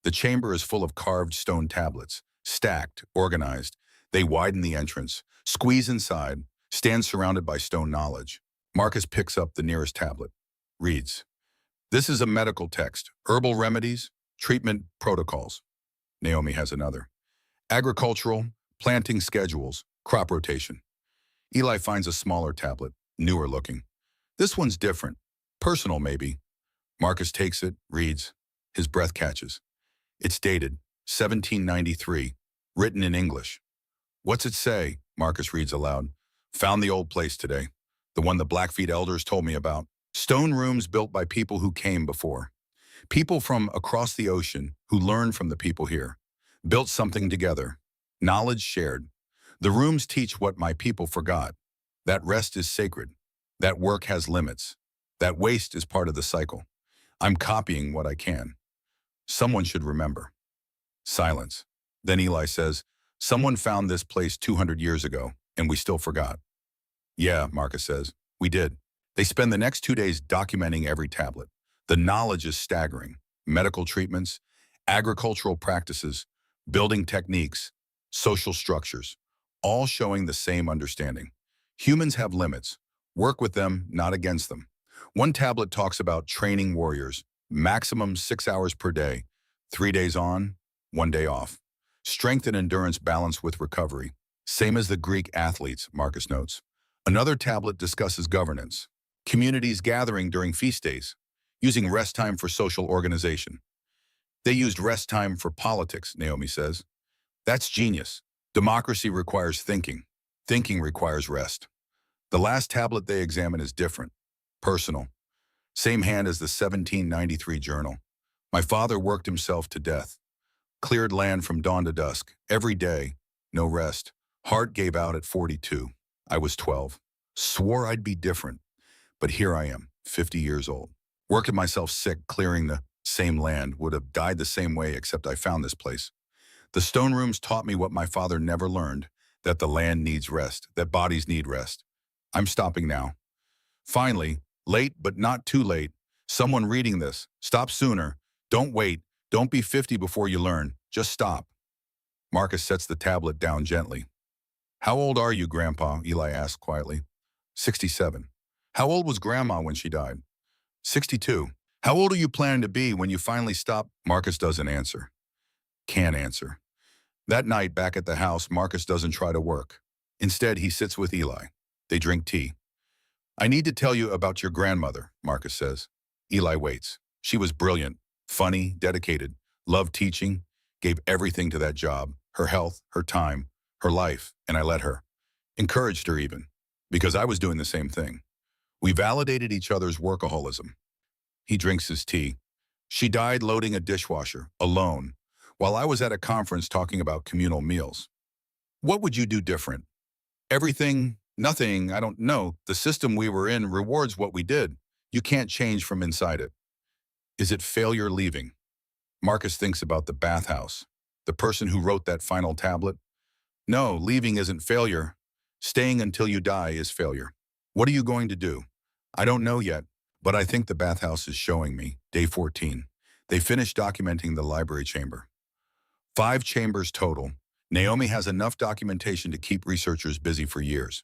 The chamber is full of carved stone tablets, stacked, organized. They widen the entrance, squeeze inside, stand surrounded by stone knowledge. Marcus picks up the nearest tablet, reads. This is a medical text, herbal remedies, treatment protocols. Naomi has another. Agricultural, planting schedules, crop rotation. Eli finds a smaller tablet, newer looking. This one's different. Personal, maybe. Marcus takes it, reads. His breath catches. It's dated 1793, written in English. What's it say? Marcus reads aloud. Found the old place today. The one the Blackfeet elders told me about. Stone rooms built by people who came before. People from across the ocean who learned from the people here. Built something together. Knowledge shared. The rooms teach what my people forgot. That rest is sacred. That work has limits. That waste is part of the cycle. I'm copying what I can. Someone should remember. Silence. Then Eli says, someone found this place 200 years ago, and we still forgot. Yeah, Marcus says, we did. They spend the next 2 days documenting every tablet. The knowledge is staggering. Medical treatments, agricultural practices, building techniques, social structures, all showing the same understanding. Humans have limits. Work with them, not against them. One tablet talks about training warriors, maximum 6 hours per day, 3 days on, 1 day off. Strength and endurance balanced with recovery. Same as the Greek athletes, Marcus notes. Another tablet discusses governance. Communities gathering during feast days, using rest time for social organization. They used rest time for politics, Naomi says. That's genius. Democracy requires thinking. Thinking requires rest. The last tablet they examine is different. Personal. Same hand as the 1793 journal. My father worked himself to death. Cleared land from dawn to dusk, every day, no rest. Heart gave out at 42. I was 12. Swore I'd be different. But here I am, 50 years old. Working myself sick, clearing the same land, would have died the same way except I found this place. The stone rooms taught me what my father never learned, that the land needs rest, that bodies need rest. I'm stopping now. Finally, late but not too late, someone reading this, stop sooner. Don't wait. Don't be 50 before you learn. Just stop. Marcus sets the tablet down gently. How old are you, Grandpa? Eli asks quietly. 67. How old was Grandma when she died? 62. How old are you planning to be when you finally stop? Marcus doesn't answer. Can't answer. That night, back at the house, Marcus doesn't try to work. Instead, he sits with Eli. They drink tea. I need to tell you about your grandmother, Marcus says. Eli waits. She was brilliant, funny, dedicated, loved teaching, gave everything to that job, her health, her time, her life, and I let her. Encouraged her even, because I was doing the same thing. We validated each other's workaholism. He drinks his tea. She died loading a dishwasher, alone, while I was at a conference talking about communal meals. What would you do different? Everything, nothing, I don't know. The system we were in rewards what we did. You can't change from inside it. Is it failure leaving? Marcus thinks about the bathhouse. The person who wrote that final tablet. No, leaving isn't failure. Staying until you die is failure. What are you going to do? I don't know yet, but I think the bathhouse is showing me. Day 14. They finished documenting the library chamber. 5 chambers total. Naomi has enough documentation to keep researchers busy for years.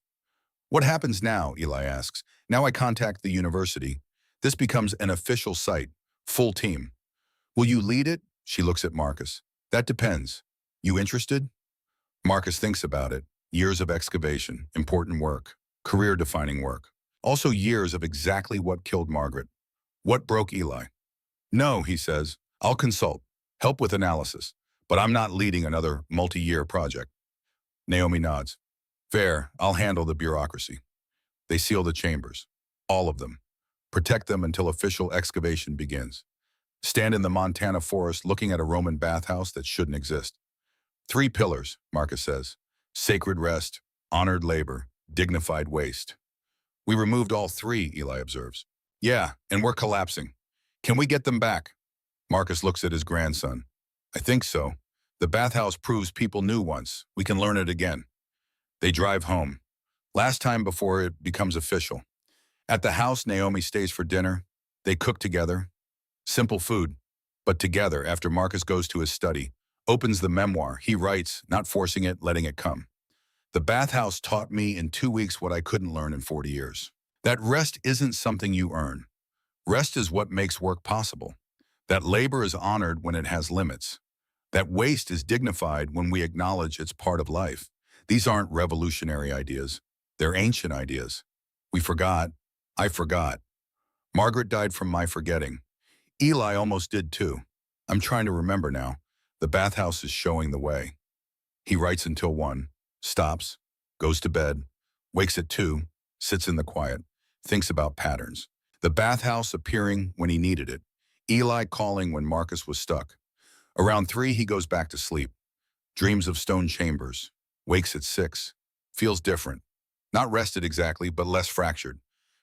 What happens now, Eli asks. Now I contact the university. This becomes an official site, full team. Will you lead it? She looks at Marcus. That depends. You interested? Marcus thinks about it. Years of excavation, important work, career-defining work. Also years of exactly what killed Margaret. What broke Eli? No, he says. I'll consult, help with analysis, but I'm not leading another multi-year project. Naomi nods. Fair, I'll handle the bureaucracy. They seal the chambers. All of them. Protect them until official excavation begins. Stand in the Montana forest looking at a Roman bathhouse that shouldn't exist. 3 pillars, Marcus says. Sacred rest, honored labor, dignified waste. We removed all 3, Eli observes. Yeah, and we're collapsing. Can we get them back? Marcus looks at his grandson. I think so. The bathhouse proves people knew once. We can learn it again. They drive home. Last time before it becomes official. At the house, Naomi stays for dinner. They cook together. Simple food, but together after Marcus goes to his study, opens the memoir. He writes, not forcing it, letting it come. The bathhouse taught me in 2 weeks what I couldn't learn in 40 years. That rest isn't something you earn. Rest is what makes work possible. That labor is honored when it has limits. That waste is dignified when we acknowledge it's part of life. These aren't revolutionary ideas. They're ancient ideas. We forgot. I forgot. Margaret died from my forgetting. Eli almost did too. I'm trying to remember now. The bathhouse is showing the way. He writes until 1, stops, goes to bed, wakes at 2, sits in the quiet, thinks about patterns. The bathhouse appearing when he needed it. Eli calling when Marcus was stuck. Around 3, he goes back to sleep. Dreams of stone chambers. Wakes at 6. Feels different. Not rested exactly, but less fractured.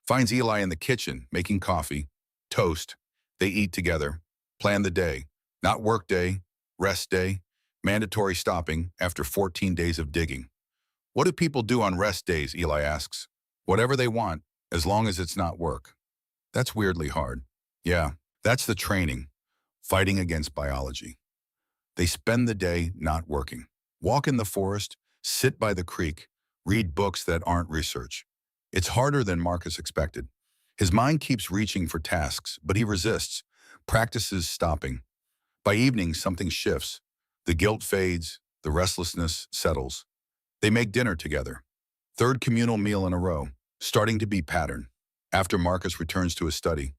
Finds Eli in the kitchen, making coffee, toast. They eat together. Plan the day. Not work day, rest day, mandatory stopping after 14 days of digging. What do people do on rest days, Eli asks. Whatever they want, as long as it's not work. That's weirdly hard. Yeah, that's the training. Fighting against biology. They spend the day not working. Walk in the forest, sit by the creek, read books that aren't research. It's harder than Marcus expected. His mind keeps reaching for tasks, but he resists, practices stopping. By evening, something shifts. The guilt fades, the restlessness settles. They make dinner together. 3rd communal meal in a row, starting to be pattern. After Marcus returns to his study,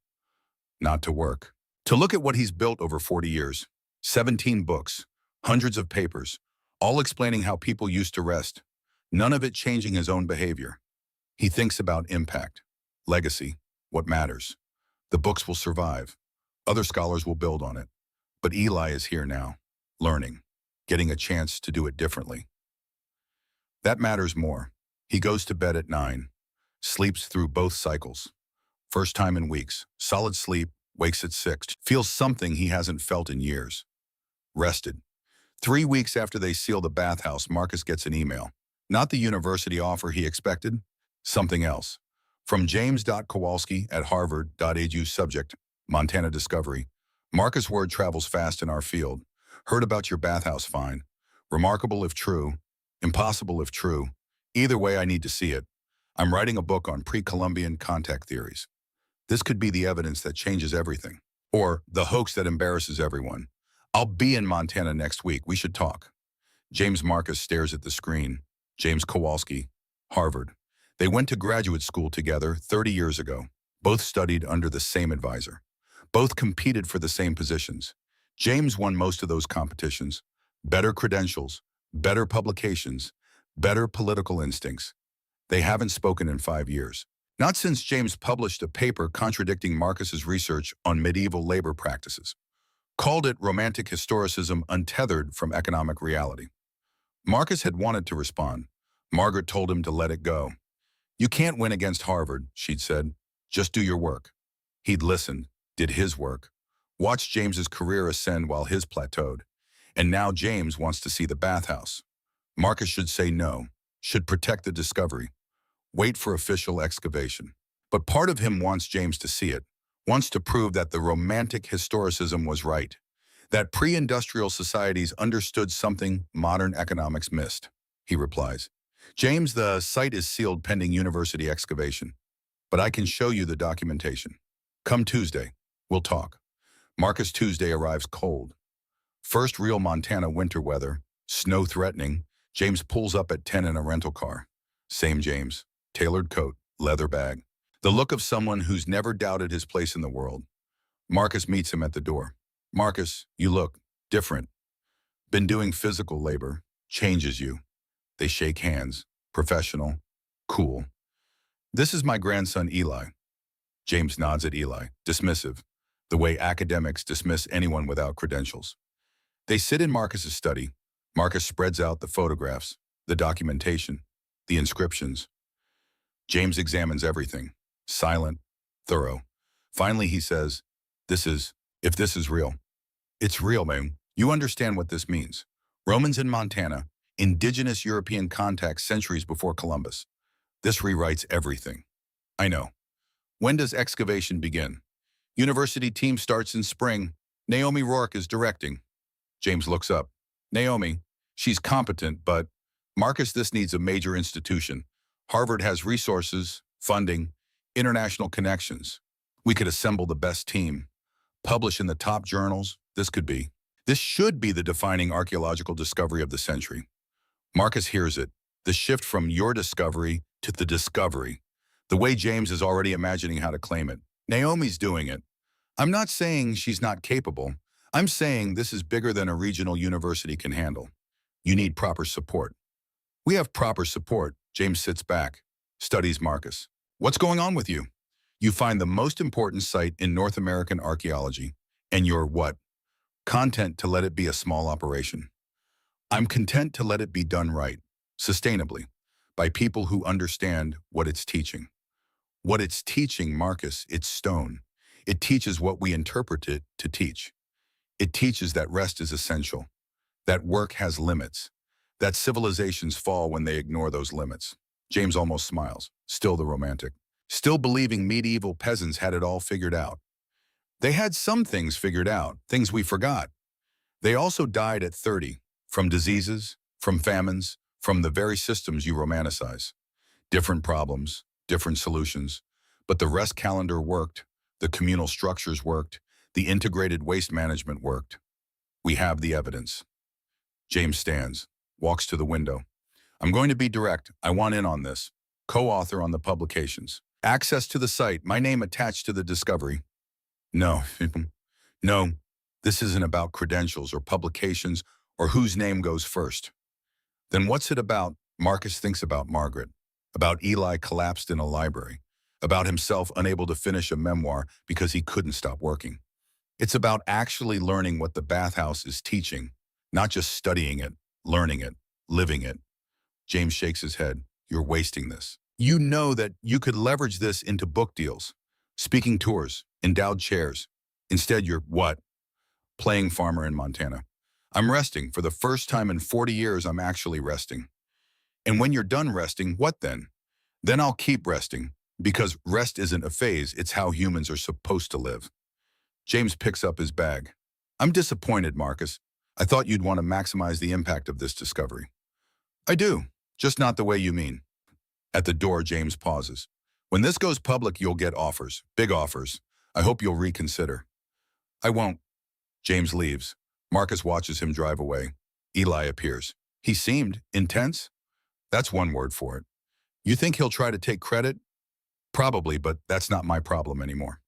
not to work. To look at what he's built over 40 years. 17 books, hundreds of papers, all explaining how people used to rest. None of it changing his own behavior. He thinks about impact, legacy, what matters. The books will survive. Other scholars will build on it. But Eli is here now, learning, getting a chance to do it differently. That matters more. He goes to bed at 9, sleeps through both cycles. First time in weeks, solid sleep, wakes at 6, feels something he hasn't felt in years. Rested. 3 weeks after they seal the bathhouse, Marcus gets an email. Not the university offer he expected, something else. From James.Kowalski at Harvard.edu, subject, Montana Discovery. Marcus, word travels fast in our field. Heard about your bathhouse find. Remarkable if true. Impossible if true. Either way, I need to see it. I'm writing a book on pre-Columbian contact theories. This could be the evidence that changes everything. Or the hoax that embarrasses everyone. I'll be in Montana next week. We should talk. James Marcus stares at the screen. James Kowalski, Harvard. They went to graduate school together 30 years ago. Both studied under the same advisor. Both competed for the same positions. James won most of those competitions. Better credentials, better publications, better political instincts. They haven't spoken in 5 years. Not since James published a paper contradicting Marcus's research on medieval labor practices. Called it romantic historicism untethered from economic reality. Marcus had wanted to respond. Margaret told him to let it go. You can't win against Harvard, she'd said. Just do your work. He'd listened, did his work. Watch James's career ascend while his plateaued. And now James wants to see the bathhouse. Marcus should say no, should protect the discovery, wait for official excavation. But part of him wants James to see it, wants to prove that the romantic historicism was right, that pre-industrial societies understood something modern economics missed. He replies, James, the site is sealed pending university excavation, but I can show you the documentation. Come Tuesday, we'll talk. Marcus Tuesday arrives cold. First real Montana winter weather, snow threatening. James pulls up at 10 in a rental car. Same James, tailored coat, leather bag. The look of someone who's never doubted his place in the world. Marcus meets him at the door. Marcus, you look different. Been doing physical labor, changes you. They shake hands, professional, cool. This is my grandson Eli. James nods at Eli, dismissive, the way academics dismiss anyone without credentials. They sit in Marcus's study. Marcus spreads out the photographs, the documentation, the inscriptions. James examines everything, silent, thorough. Finally, he says, if this is real. It's real, man. You understand what this means. Romans in Montana, indigenous European contacts centuries before Columbus. This rewrites everything. I know. When does excavation begin? University team starts in spring. Naomi Rourke is directing. James looks up. Naomi, she's competent, but Marcus, this needs a major institution. Harvard has resources, funding, international connections. We could assemble the best team, publish in the top journals. This should be the defining archaeological discovery of the century. Marcus hears it, the shift from your discovery to the discovery. The way James is already imagining how to claim it. Naomi's doing it. I'm not saying she's not capable. I'm saying this is bigger than a regional university can handle. You need proper support. We have proper support. James sits back, studies Marcus. What's going on with you? You find the most important site in North American archaeology, and you're what? Content to let it be a small operation. I'm content to let it be done right, sustainably, by people who understand what it's teaching. What it's teaching, Marcus, it's stone. It teaches what we interpret it to teach. It teaches that rest is essential, that work has limits, that civilizations fall when they ignore those limits. James almost smiles, still the romantic, still believing medieval peasants had it all figured out. They had some things figured out, things we forgot. They also died at 30, from diseases, from famines, from the very systems you romanticize. Different problems, different solutions, but the rest calendar worked, the communal structures worked, the integrated waste management worked. We have the evidence. James stands, walks to the window. I'm going to be direct. I want in on this. Co-author on the publications. Access to the site, my name attached to the discovery. No, no, this isn't about credentials or publications or whose name goes first. Then what's it about? Marcus thinks about Margaret, about Eli collapsed in a library, about himself unable to finish a memoir because he couldn't stop working. It's about actually learning what the bathhouse is teaching, not just studying it, learning it, living it. James shakes his head. You're wasting this. You know that you could leverage this into book deals, speaking tours, endowed chairs. Instead, you're what? Playing farmer in Montana. I'm resting. For the first time in 40 years, I'm actually resting. And when you're done resting, what then? Then I'll keep resting, because rest isn't a phase, it's how humans are supposed to live. James picks up his bag. I'm disappointed, Marcus. I thought you'd want to maximize the impact of this discovery. I do, just not the way you mean. At the door, James pauses. When this goes public, you'll get offers, big offers. I hope you'll reconsider. I won't. James leaves. Marcus watches him drive away. Eli appears. He seemed intense. That's one word for it. You think he'll try to take credit? Probably, but that's not my problem anymore.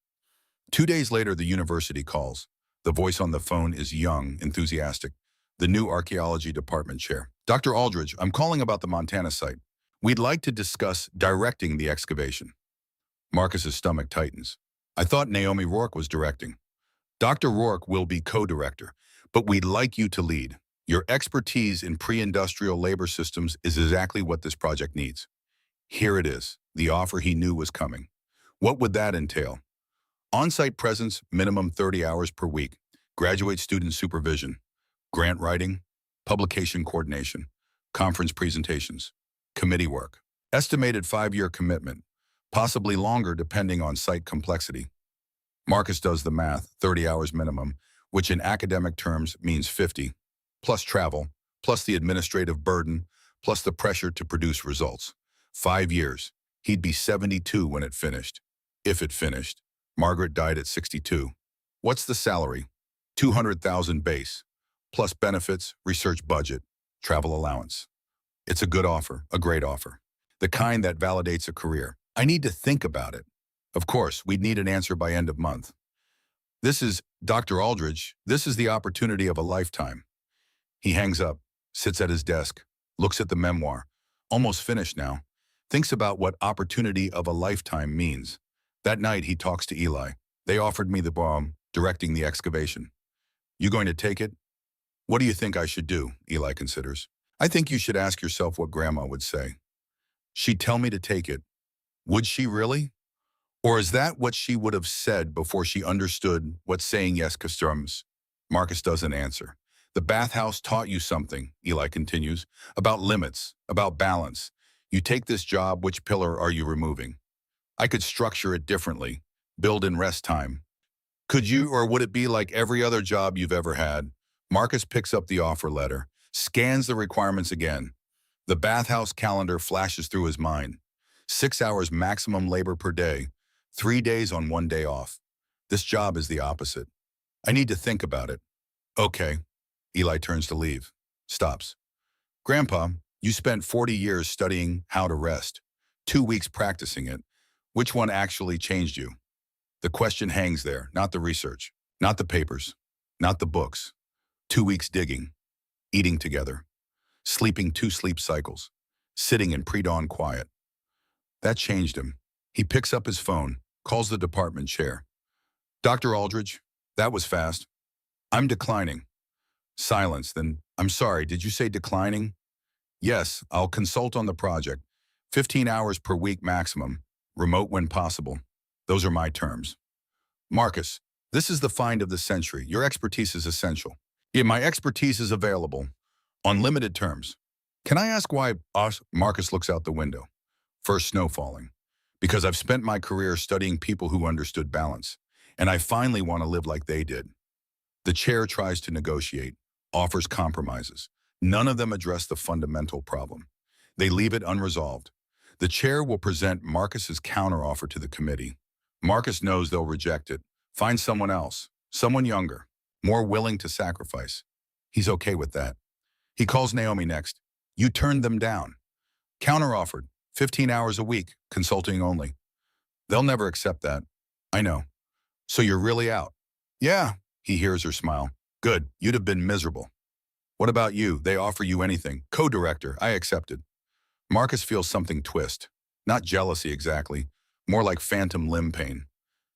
2 days later, the university calls. The voice on the phone is young, enthusiastic. The new archaeology department chair. Dr. Aldridge, I'm calling about the Montana site. We'd like to discuss directing the excavation. Marcus's stomach tightens. I thought Naomi Rourke was directing. Dr. Rourke will be co-director, but we'd like you to lead. Your expertise in pre-industrial labor systems is exactly what this project needs. Here it is, the offer he knew was coming. What would that entail? On-site presence, minimum 30 hours per week. Graduate student supervision. Grant writing. Publication coordination. Conference presentations. Committee work. Estimated 5-year commitment. Possibly longer depending on site complexity. Marcus does the math, 30 hours minimum, which in academic terms means 50, plus travel, plus the administrative burden, plus the pressure to produce results. 5 years. He'd be 72 when it finished. If it finished. Margaret died at 62. What's the salary? 200,000 base, plus benefits, research budget, travel allowance. It's a good offer, a great offer. The kind that validates a career. I need to think about it. Of course, we'd need an answer by end of month. This is Dr. Aldridge. This is the opportunity of a lifetime. He hangs up, sits at his desk, looks at the memoir, almost finished now, thinks about what opportunity of a lifetime means. That night, he talks to Eli. They offered me the bomb, directing the excavation. You going to take it? What do you think I should do? Eli considers. I think you should ask yourself what Grandma would say. She'd tell me to take it. Would she really? Or is that what she would have said before she understood what saying yes customs? Marcus doesn't answer. The bathhouse taught you something, Eli continues, about limits, about balance. You take this job, which pillar are you removing? I could structure it differently, build in rest time. Could you, or would it be like every other job you've ever had? Marcus picks up the offer letter, scans the requirements again. The bathhouse calendar flashes through his mind. 6 hours maximum labor per day, 3 days on 1 day off. This job is the opposite. I need to think about it. Okay. Eli turns to leave. Stops. Grandpa, you spent 40 years studying how to rest, 2 weeks practicing it. Which one actually changed you? The question hangs there, not the research, not the papers, not the books. 2 weeks digging, eating together, sleeping 2 sleep cycles, sitting in pre-dawn quiet. That changed him. He picks up his phone, calls the department chair. Dr. Aldridge, that was fast. I'm declining. Silence, then, I'm sorry, did you say declining? Yes, I'll consult on the project. 15 hours per week maximum, remote when possible. Those are my terms. Marcus, this is the find of the century. Your expertise is essential. Yeah, my expertise is available on limited terms. Can I ask why us? Marcus looks out the window. First snow falling. Because I've spent my career studying people who understood balance, and I finally want to live like they did. The chair tries to negotiate, offers compromises. None of them address the fundamental problem. They leave it unresolved. The chair will present Marcus's counteroffer to the committee. Marcus knows they'll reject it. Find someone else, someone younger, more willing to sacrifice. He's okay with that. He calls Naomi next. You turned them down. Counteroffered, 15 hours a week, consulting only. They'll never accept that. I know. So you're really out? Yeah, he hears her smile. Good, you'd have been miserable. What about you? They offer you anything. Co-director, I accepted. Marcus feels something twist. Not jealousy exactly, more like phantom limb pain.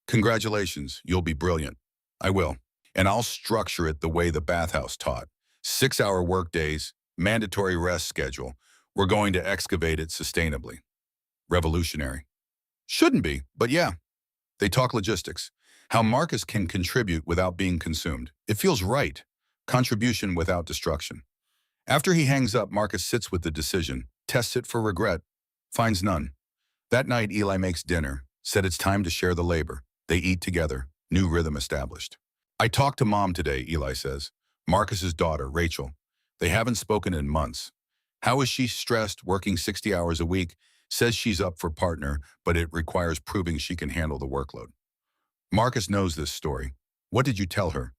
Congratulations, you'll be brilliant. I will. And I'll structure it the way the bathhouse taught. 6-hour work days, mandatory rest schedule. We're going to excavate it sustainably. Revolutionary. Shouldn't be, but yeah. They talk logistics. How Marcus can contribute without being consumed. It feels right. Contribution without destruction. After he hangs up, Marcus sits with the decision, tests it for regret, finds none. That night, Eli makes dinner, said it's time to share the labor. They eat together, new rhythm established. I talked to Mom today, Eli says. Marcus's daughter, Rachel. They haven't spoken in months. How is she stressed, working 60 hours a week? Says she's up for partner, but it requires proving she can handle the workload. Marcus knows this story. What did you tell her?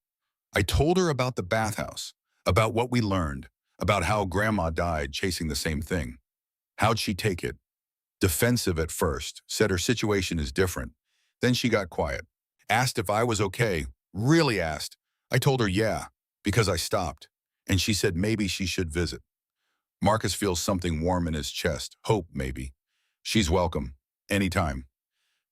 I told her about the bathhouse, about what we learned, about how Grandma died chasing the same thing. How'd she take it? Defensive at first, said her situation is different. Then she got quiet. Asked if I was okay, really asked. I told her yeah, because I stopped. And she said maybe she should visit. Marcus feels something warm in his chest, hope maybe. She's welcome, anytime.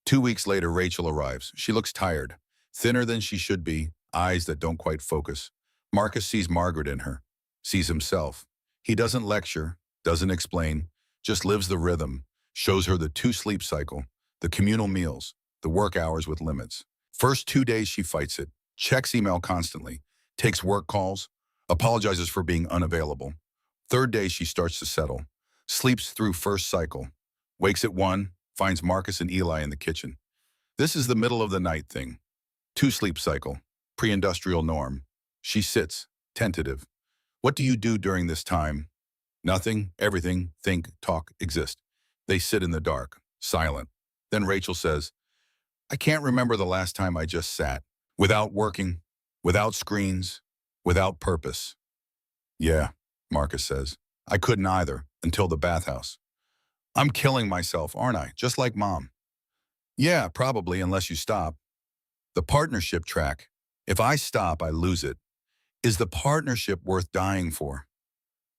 2 weeks later, Rachel arrives. She looks tired, thinner than she should be, eyes that don't quite focus. Marcus sees Margaret in her, sees himself. He doesn't lecture, doesn't explain, just lives the rhythm, shows her the 2 sleep cycle, the communal meals, the work hours with limits. First 2 days she fights it, checks email constantly, takes work calls, apologizes for being unavailable. Third day she starts to settle, sleeps through first cycle, wakes at 1, finds Marcus and Eli in the kitchen. This is the middle of the night thing. 2 sleep cycle, pre-industrial norm. She sits, tentative. What do you do during this time? Nothing, everything, think, talk, exist. They sit in the dark, silent. Then Rachel says, I can't remember the last time I just sat, without working, without screens, without purpose. Yeah, Marcus says. I couldn't either, until the bathhouse. I'm killing myself, aren't I? Just like Mom. Yeah, probably, unless you stop. The partnership track. If I stop, I lose it. Is the partnership worth dying for?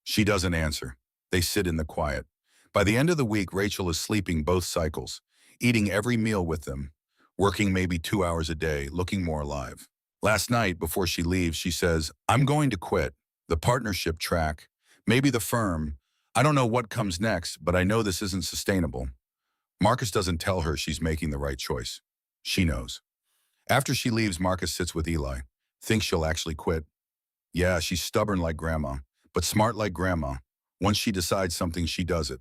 She doesn't answer. They sit in the quiet. By the end of the week, Rachel is sleeping both cycles, eating every meal with them, working maybe 2 hours a day, looking more alive. Last night, before she leaves, she says, I'm going to quit. The partnership track, maybe the firm. I don't know what comes next, but I know this isn't sustainable. Marcus doesn't tell her she's making the right choice. She knows. After she leaves, Marcus sits with Eli, thinks she'll actually quit. Yeah, she's stubborn like Grandma, but smart like Grandma. Once she decides something, she does it.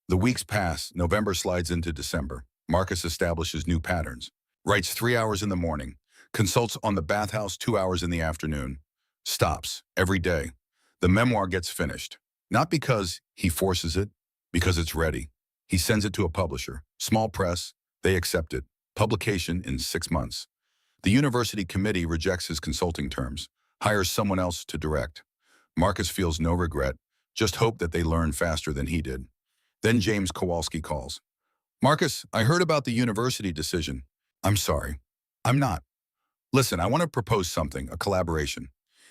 The weeks pass, November slides into December. Marcus establishes new patterns, writes 3 hours in the morning, consults on the bathhouse 2 hours in the afternoon, stops every day. The memoir gets finished, not because he forces it, because it's ready. He sends it to a publisher, small press, they accept it, publication in 6 months. The university committee rejects his consulting terms, hires someone else to direct. Marcus feels no regret, just hope that they learn faster than he did. Then James Kowalski calls. Marcus, I heard about the university decision. I'm sorry. I'm not. Listen, I want to propose something, a collaboration.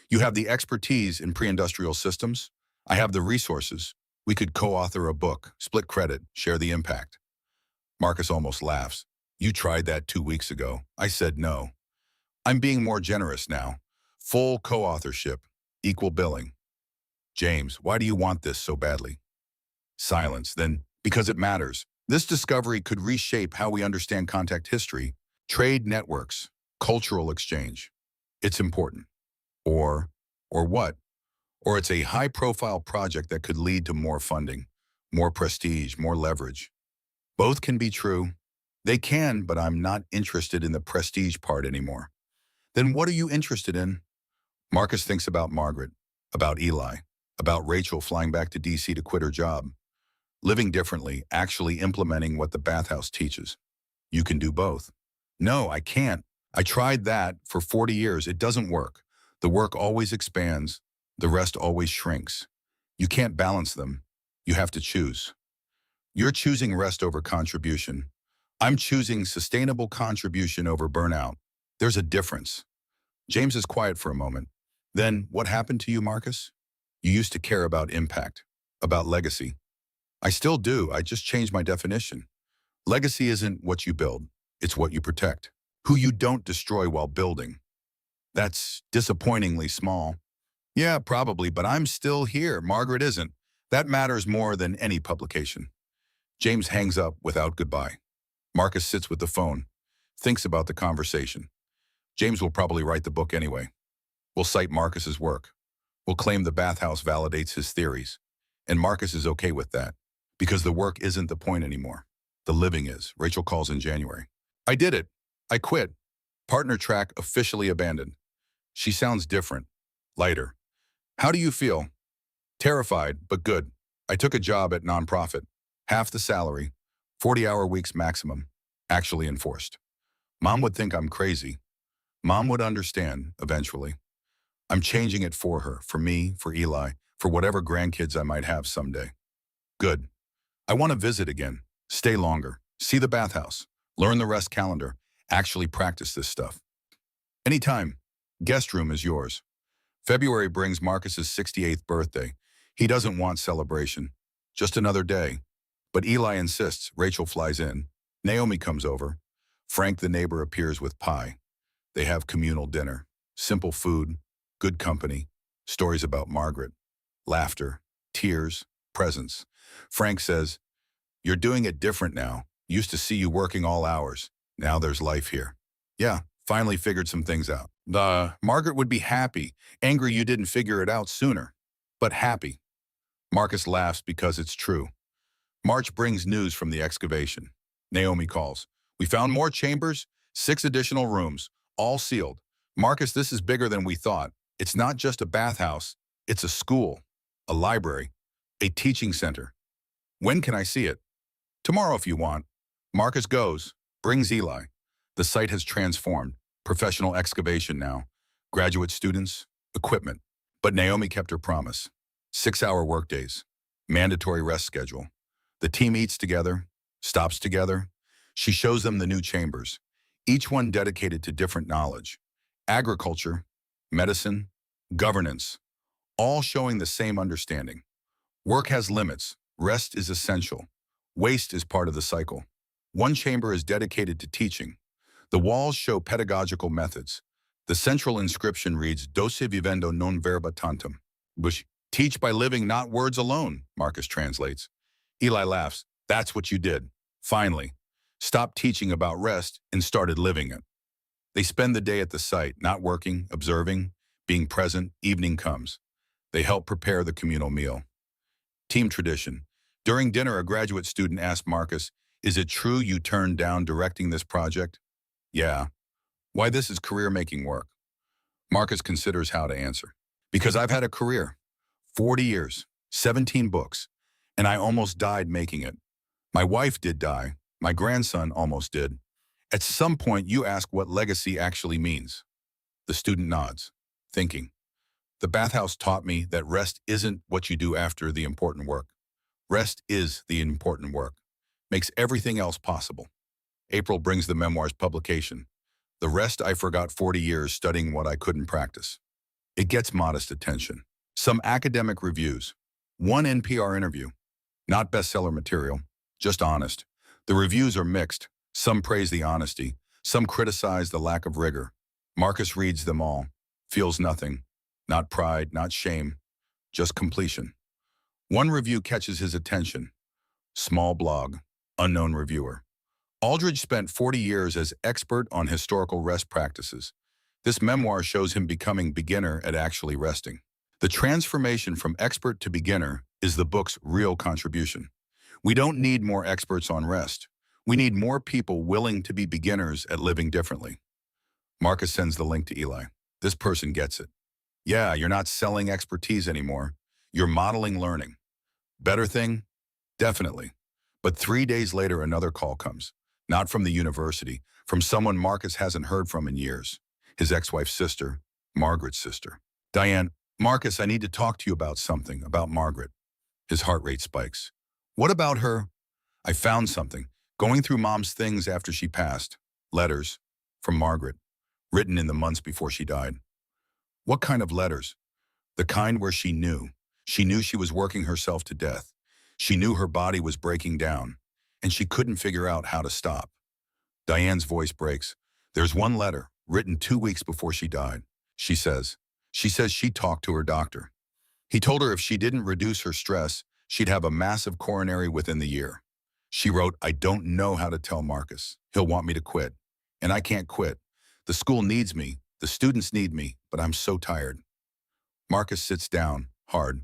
You have the expertise in pre-industrial systems. I have the resources. We could co-author a book, split credit, share the impact. Marcus almost laughs. You tried that 2 weeks ago. I said no. I'm being more generous now. Full co-authorship, equal billing. James, why do you want this so badly? Silence, then, because it matters. This discovery could reshape how we understand contact history, trade networks, cultural exchange. It's important. Or what? Or it's a high-profile project that could lead to more funding, more prestige, more leverage. Both can be true. They can, but I'm not interested in the prestige part anymore. Then what are you interested in? Marcus thinks about Margaret, about Eli, about Rachel flying back to DC to quit her job. Living differently, actually implementing what the bathhouse teaches. You can do both. No, I can't. I tried that for 40 years. It doesn't work. The work always expands. The rest always shrinks. You can't balance them. You have to choose. You're choosing rest over contribution. I'm choosing sustainable contribution over burnout. There's a difference. James is quiet for a moment. Then, what happened to you, Marcus? You used to care about impact, about legacy. I still do. I just changed my definition. Legacy isn't what you build. It's what you protect. Who you don't destroy while building. That's disappointingly small. Yeah, probably, but I'm still here. Margaret isn't. That matters more than any publication. James hangs up without goodbye. Marcus sits with the phone, thinks about the conversation. James will probably write the book anyway. We'll cite Marcus's work. We'll claim the bathhouse validates his theories. And Marcus is okay with that, because the work isn't the point anymore. The living is. Rachel calls in January. I did it. I quit. Partner track officially abandoned. She sounds different, lighter. How do you feel? Terrified, but good. I took a job at nonprofit. Half the salary, 40-hour weeks maximum, actually enforced. Mom would think I'm crazy. Mom would understand, eventually. I'm changing it for her, for me, for Eli, for whatever grandkids I might have someday. Good. I want to visit again, stay longer, see the bathhouse, learn the rest calendar, actually practice this stuff. Anytime. Guest room is yours. February brings Marcus's 68th birthday. He doesn't want celebration, just another day. But Eli insists. Rachel flies in. Naomi comes over. Frank, the neighbor, appears with pie. They have communal dinner. Simple food, good company, stories about Margaret, laughter, tears, presents. Frank says, "You're doing it different now. Used to see you working all hours. Now there's life here." Yeah, finally figured some things out. Margaret would be happy, angry you didn't figure it out sooner, but happy. Marcus laughs because it's true. March brings news from the excavation. Naomi calls. We found more chambers, 6 additional rooms, all sealed. Marcus, this is bigger than we thought. It's not just a bathhouse, it's a school, a library, a teaching center. When can I see it? Tomorrow if you want. Marcus goes, brings Eli. The site has transformed. Professional excavation now. Graduate students, equipment. But Naomi kept her promise. 6-hour workdays, mandatory rest schedule. The team eats together, stops together. She shows them the new chambers, each one dedicated to different knowledge. Agriculture, medicine, governance, all showing the same understanding. Work has limits, rest is essential. Waste is part of the cycle. One chamber is dedicated to teaching. The walls show pedagogical methods. The central inscription reads, Doce vivendo non verba tantum. Which, teach by living, not words alone, Marcus translates. Eli laughs. That's what you did. Finally. Stopped teaching about rest and started living it. They spend the day at the site, not working, observing, being present. Evening comes. They help prepare the communal meal. Team tradition. During dinner, a graduate student asked Marcus, is it true you turned down directing this project? Yeah. Why, this is career-making work. Marcus considers how to answer. Because I've had a career. 40 years, 17 books, and I almost died making it. My wife did die. My grandson almost did. At some point, you ask what legacy actually means. The student nods, thinking. The bathhouse taught me that rest isn't what you do after the important work. Rest is the important work. Makes everything else possible. April brings the memoir's publication. The rest I forgot 40 years studying what I couldn't practice. It gets modest attention. Some academic reviews. One NPR interview. Not bestseller material, just honest. The reviews are mixed. Some praise the honesty. Some criticize the lack of rigor. Marcus reads them all. Feels nothing. Not pride, not shame. Just completion. One review catches his attention. Small blog. Unknown reviewer. Aldridge spent 40 years as expert on historical rest practices. This memoir shows him becoming beginner at actually resting. The transformation from expert to beginner is the book's real contribution. We don't need more experts on rest. We need more people willing to be beginners at living differently. Marcus sends the link to Eli. This person gets it. Yeah, you're not selling expertise anymore. You're modeling learning. Better thing? Definitely. But 3 days later, another call comes. Not from the university, from someone Marcus hasn't heard from in years. His ex-wife's sister, Margaret's sister. Diane, Marcus, I need to talk to you about something, about Margaret. His heart rate spikes. What about her? I found something. Going through Mom's things after she passed. Letters from Margaret, written in the months before she died. What kind of letters? The kind where she knew. She knew she was working herself to death. She knew her body was breaking down, and she couldn't figure out how to stop. Diane's voice breaks. There's one letter, written 2 weeks before she died. She says she talked to her doctor. He told her if she didn't reduce her stress, she'd have a massive coronary within the year. She wrote, I don't know how to tell Marcus. He'll want me to quit. And I can't quit. The school needs me. The students need me, but I'm so tired. Marcus sits down, hard.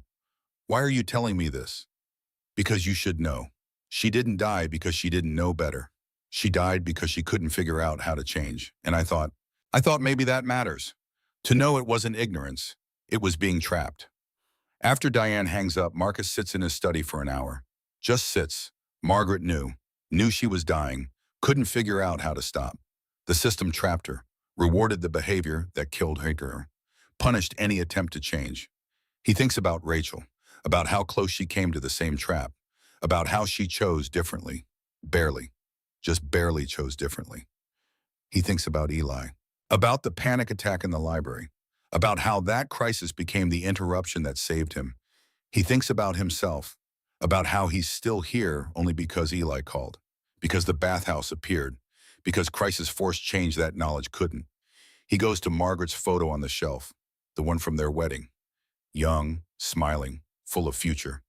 Why are you telling me this? Because you should know. She didn't die because she didn't know better. She died because she couldn't figure out how to change. And I thought maybe that matters. To know it wasn't ignorance. It was being trapped. After Diane hangs up, Marcus sits in his study for an hour. Just sits. Margaret knew she was dying, couldn't figure out how to stop. The system trapped her, rewarded the behavior that killed her, punished any attempt to change. He thinks about Rachel, about how close she came to the same trap, about how she chose differently, barely, just barely chose differently. He thinks about Eli, about the panic attack in the library, about how that crisis became the interruption that saved him. He thinks about himself, about how he's still here only because Eli called, because the bathhouse appeared, because crisis forced change that knowledge couldn't. He goes to Margaret's photo on the shelf, the one from their wedding. Young, smiling, full of future.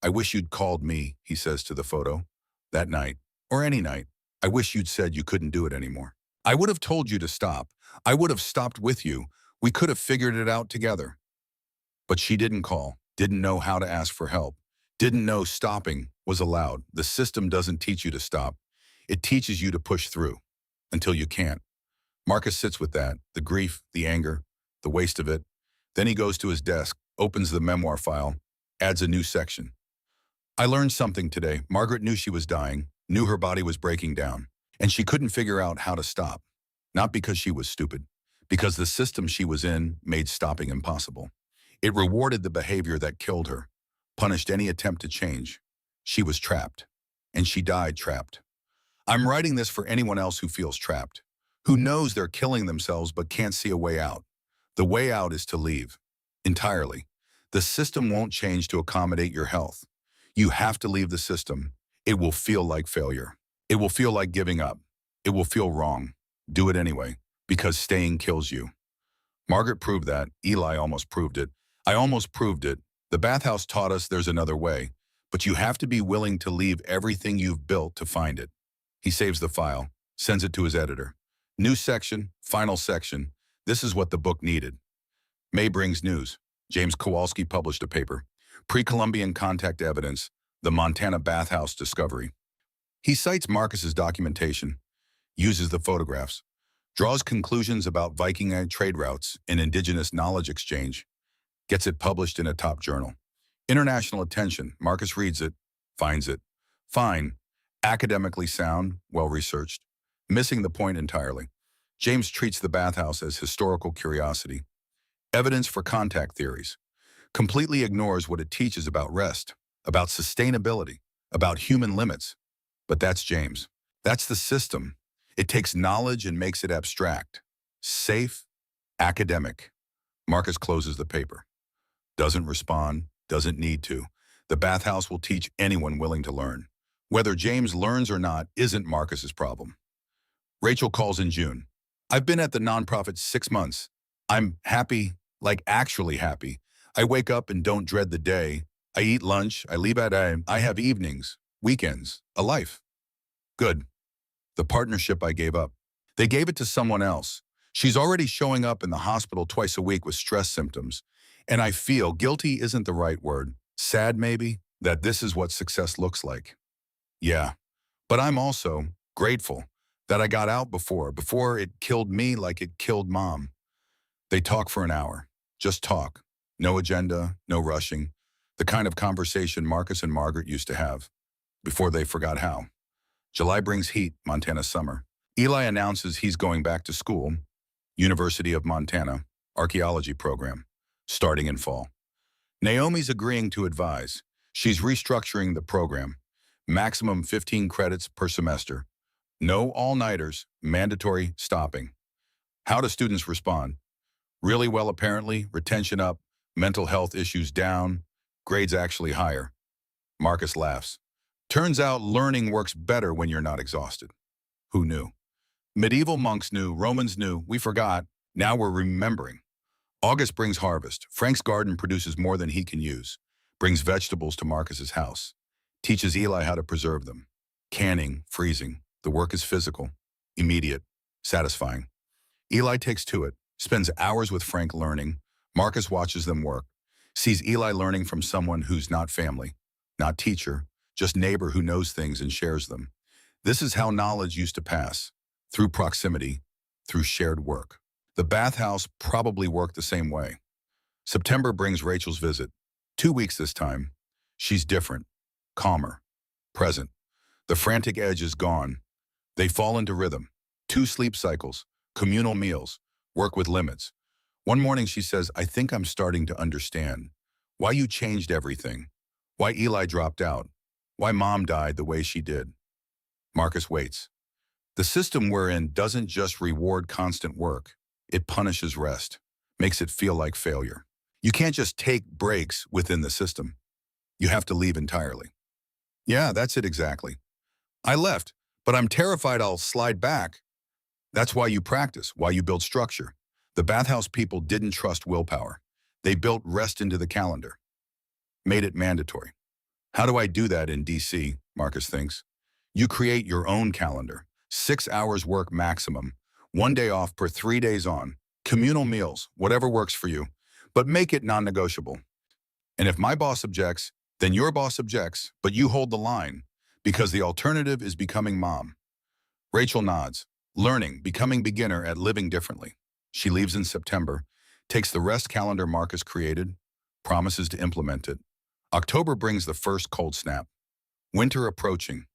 I wish you'd called me, he says to the photo. That night, or any night, I wish you'd said you couldn't do it anymore. I would have told you to stop. I would have stopped with you. We could have figured it out together. But she didn't call, didn't know how to ask for help, didn't know stopping was allowed. The system doesn't teach you to stop. It teaches you to push through until you can't. Marcus sits with that, the grief, the anger, the waste of it. Then he goes to his desk, opens the memoir file, adds a new section. I learned something today. Margaret knew she was dying, knew her body was breaking down, and she couldn't figure out how to stop. Not because she was stupid, because the system she was in made stopping impossible. It rewarded the behavior that killed her, punished any attempt to change. She was trapped, and she died trapped. I'm writing this for anyone else who feels trapped, who knows they're killing themselves but can't see a way out. The way out is to leave, entirely. The system won't change to accommodate your health. You have to leave the system. It will feel like failure. It will feel like giving up. It will feel wrong. Do it anyway, because staying kills you. Margaret proved that. Eli almost proved it. I almost proved it. The bathhouse taught us there's another way, but you have to be willing to leave everything you've built to find it. He saves the file, sends it to his editor. New section, final section. This is what the book needed. May brings news. James Kowalski published a paper. Pre-Columbian contact evidence, the Montana bathhouse discovery. He cites Marcus's documentation, uses the photographs, draws conclusions about Viking trade routes and indigenous knowledge exchange, gets it published in a top journal. International attention. Marcus reads it, finds it. Fine. Academically sound, well-researched. Missing the point entirely. James treats the bathhouse as historical curiosity. Evidence for contact theories. Completely ignores what it teaches about rest, about sustainability, about human limits. But that's James. That's the system. It takes knowledge and makes it abstract. Safe, academic. Marcus closes the paper. Doesn't respond, doesn't need to. The bathhouse will teach anyone willing to learn. Whether James learns or not isn't Marcus's problem. Rachel calls in June. I've been at the nonprofit 6 months. I'm happy, like actually happy. I wake up and don't dread the day. I eat lunch, I leave at I have evenings, weekends, a life. Good. The partnership I gave up. They gave it to someone else. She's already showing up in the hospital twice a week with stress symptoms. And I feel, guilty isn't the right word, sad maybe, that this is what success looks like. Yeah, but I'm also grateful that I got out before it killed me like it killed Mom. They talk for an hour, just talk. No agenda, no rushing. The kind of conversation Marcus and Margaret used to have before they forgot how. July brings heat, Montana summer. Eli announces he's going back to school, University of Montana, archaeology program, starting in fall. Naomi's agreeing to advise. She's restructuring the program. Maximum 15 credits per semester. No all-nighters, mandatory stopping. How do students respond? Really well apparently, retention up, mental health issues down, grades actually higher. Marcus laughs. Turns out learning works better when you're not exhausted. Who knew? Medieval monks knew, Romans knew, we forgot, now we're remembering. August brings harvest. Frank's garden produces more than he can use. Brings vegetables to Marcus's house. Teaches Eli how to preserve them. Canning, freezing. The work is physical, immediate, satisfying. Eli takes to it, spends hours with Frank learning. Marcus watches them work, sees Eli learning from someone who's not family, not teacher, just neighbor who knows things and shares them. This is how knowledge used to pass, through proximity, through shared work. The bathhouse probably worked the same way. September brings Rachel's visit. 2 weeks this time. She's different, calmer, present. The frantic edge is gone. They fall into rhythm. 2 sleep cycles, communal meals, work with limits. One morning she says, I think I'm starting to understand why you changed everything, why Eli dropped out, why Mom died the way she did. Marcus waits. The system we're in doesn't just reward constant work. It punishes rest, makes it feel like failure. You can't just take breaks within the system. You have to leave entirely. Yeah, that's it exactly. I left, but I'm terrified I'll slide back. That's why you practice, why you build structure. The bathhouse people didn't trust willpower. They built rest into the calendar, made it mandatory. How do I do that in DC, Marcus thinks. You create your own calendar, 6 hours work maximum, 1 day off per 3 days on. Communal meals, whatever works for you. But make it non-negotiable. And if my boss objects, then your boss objects, but you hold the line, because the alternative is becoming mom. Rachel nods, learning, becoming beginner at living differently. She leaves in September, takes the rest calendar Marcus created, promises to implement it. October brings the first cold snap. Winter approaching.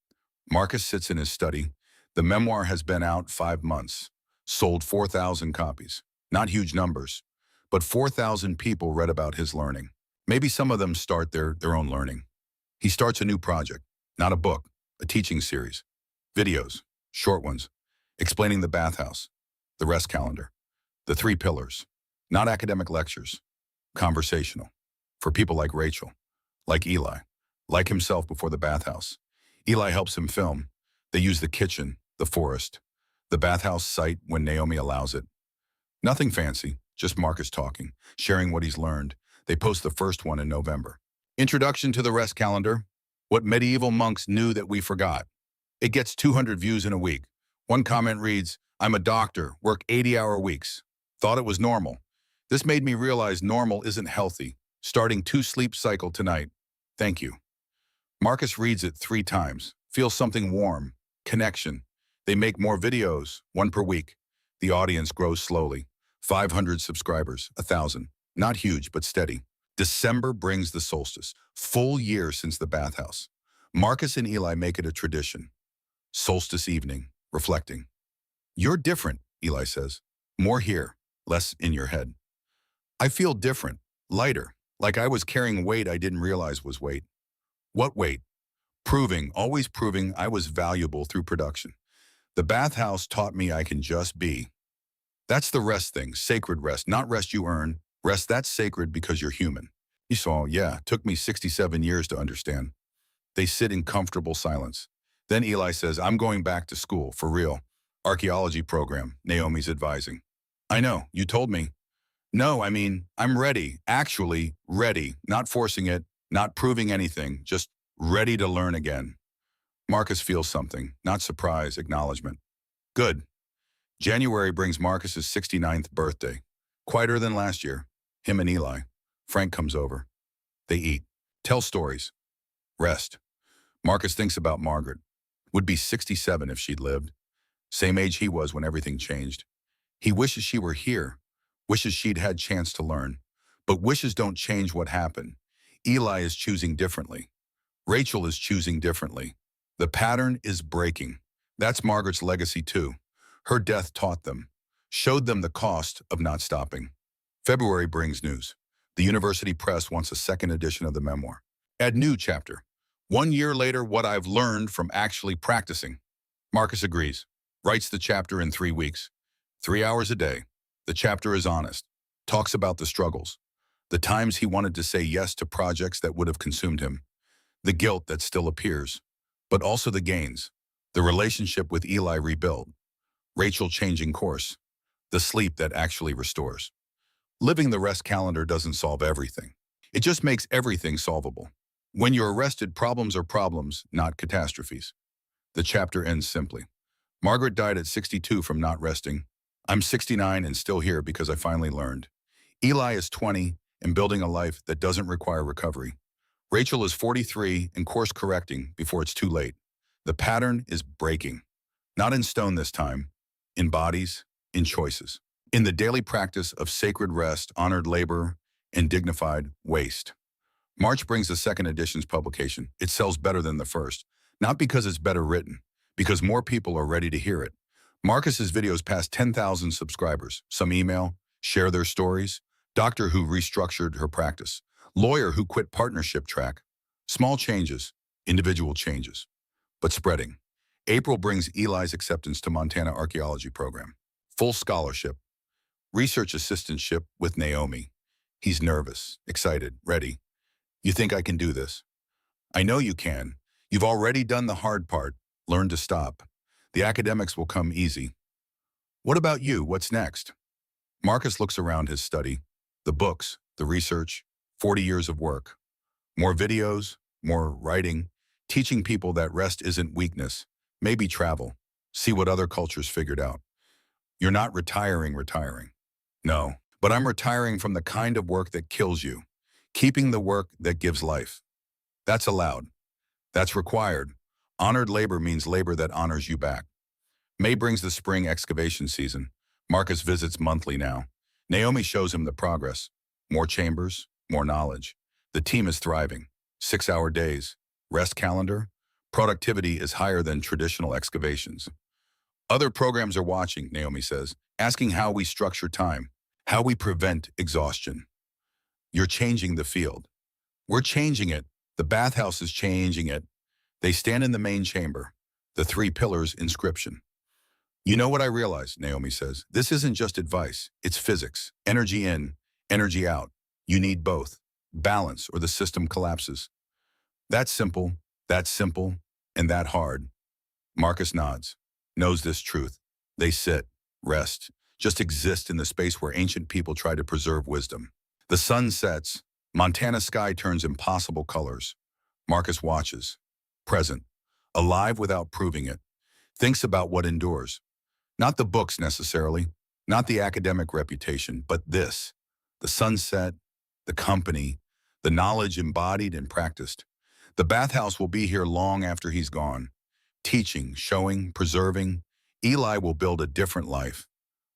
Marcus sits in his study. The memoir has been out 5 months, sold 4,000 copies. Not huge numbers, but 4,000 people read about his learning. Maybe some of them start their own learning. He starts a new project, not a book, a teaching series. Videos, short ones, explaining the bathhouse, the rest calendar, the 3 pillars, not academic lectures, conversational, for people like Rachel, like Eli, like himself before the bathhouse. Eli helps him film. They use the kitchen, the forest, the bathhouse site when Naomi allows it. Nothing fancy, just Marcus talking, sharing what he's learned. They post the first one in November. Introduction to the rest calendar, what medieval monks knew that we forgot. It gets 200 views in a week. One comment reads, "I'm a doctor, work 80-hour weeks. Thought it was normal. This made me realize normal isn't healthy. Starting 2 sleep cycle tonight. Thank you." Marcus reads it 3 times, feels something warm, connection. They make more videos, 1 per week. The audience grows slowly. 500 subscribers, 1,000. Not huge, but steady. December brings the solstice, full year since the bathhouse. Marcus and Eli make it a tradition. Solstice evening, reflecting. "You're different," Eli says. "More here, less in your head." "I feel different, lighter, like I was carrying weight I didn't realize was weight." "What weight?" "Proving, always proving I was valuable through production. The bathhouse taught me I can just be." That's the rest thing, sacred rest, not rest you earn, rest that's sacred because you're human. He saw, yeah, took me 67 years to understand. They sit in comfortable silence. Then Eli says, "I'm going back to school, for real. Archaeology program," Naomi's advising. "I know, you told me." "No, I mean, I'm ready, actually ready, not forcing it, not proving anything, just ready to learn again." Marcus feels something, not surprise, acknowledgement. Good. January brings Marcus's 69th birthday. Quieter than last year. Him and Eli. Frank comes over. They eat. Tell stories. Rest. Marcus thinks about Margaret. Would be 67 if she'd lived. Same age he was when everything changed. He wishes she were here. Wishes she'd had chance to learn. But wishes don't change what happened. Eli is choosing differently. Rachel is choosing differently. The pattern is breaking. That's Margaret's legacy too. Her death taught them, showed them the cost of not stopping. February brings news. The university press wants a 2nd edition of the memoir. Add new chapter. 1 year later, what I've learned from actually practicing. Marcus agrees. Writes the chapter in 3 weeks. 3 hours a day. The chapter is honest. Talks about the struggles. The times he wanted to say yes to projects that would have consumed him. The guilt that still appears. But also the gains. The relationship with Eli rebuilt. Rachel changing course. The sleep that actually restores. Living the rest calendar doesn't solve everything. It just makes everything solvable. When you're arrested, problems are problems, not catastrophes. The chapter ends simply. Margaret died at 62 from not resting. I'm 69 and still here because I finally learned. Eli is 20 and building a life that doesn't require recovery. Rachel is 43 and course correcting before it's too late. The pattern is breaking. Not in stone this time, in bodies, in choices. In the daily practice of sacred rest, honored labor, and dignified waste. March brings the 2nd edition's publication. It sells better than the first, not because it's better written, because more people are ready to hear it. Marcus's videos passed 10,000 subscribers. Some email, share their stories. Doctor who restructured her practice. Lawyer who quit partnership track. Small changes, individual changes, but spreading. April brings Eli's acceptance to Montana Archaeology Program. Full scholarship. Research assistantship with Naomi. He's nervous, excited, ready. "You think I can do this?" "I know you can. You've already done the hard part. Learn to stop. The academics will come easy." "What about you? What's next?" Marcus looks around his study. The books, the research, 40 years of work. More videos, more writing, teaching people that rest isn't weakness. Maybe travel. See what other cultures figured out. You're not retiring. No, but I'm retiring from the kind of work that kills you, keeping the work that gives life. That's allowed. That's required. Honored labor means labor that honors you back. May brings the spring excavation season. Marcus visits monthly now. Naomi shows him the progress. More chambers, more knowledge. The team is thriving. 6-hour days. Rest calendar. Productivity is higher than traditional excavations. Other programs are watching, Naomi says, asking how we structure time, how we prevent exhaustion. You're changing the field. We're changing it. The bathhouse is changing it. They stand in the main chamber. The 3 pillars inscription. You know what I realize, Naomi says. This isn't just advice. It's physics. Energy in, energy out. You need both. Balance or the system collapses. That's simple, and that hard. Marcus nods, knows this truth. They sit, rest, just exist in the space where ancient people try to preserve wisdom. The sun sets. Montana sky turns impossible colors. Marcus watches, present, alive without proving it, thinks about what endures. Not the books necessarily, not the academic reputation, but this, the sunset, the company, the knowledge embodied and practiced. The bathhouse will be here long after he's gone. Teaching, showing, preserving. Eli will build a different life.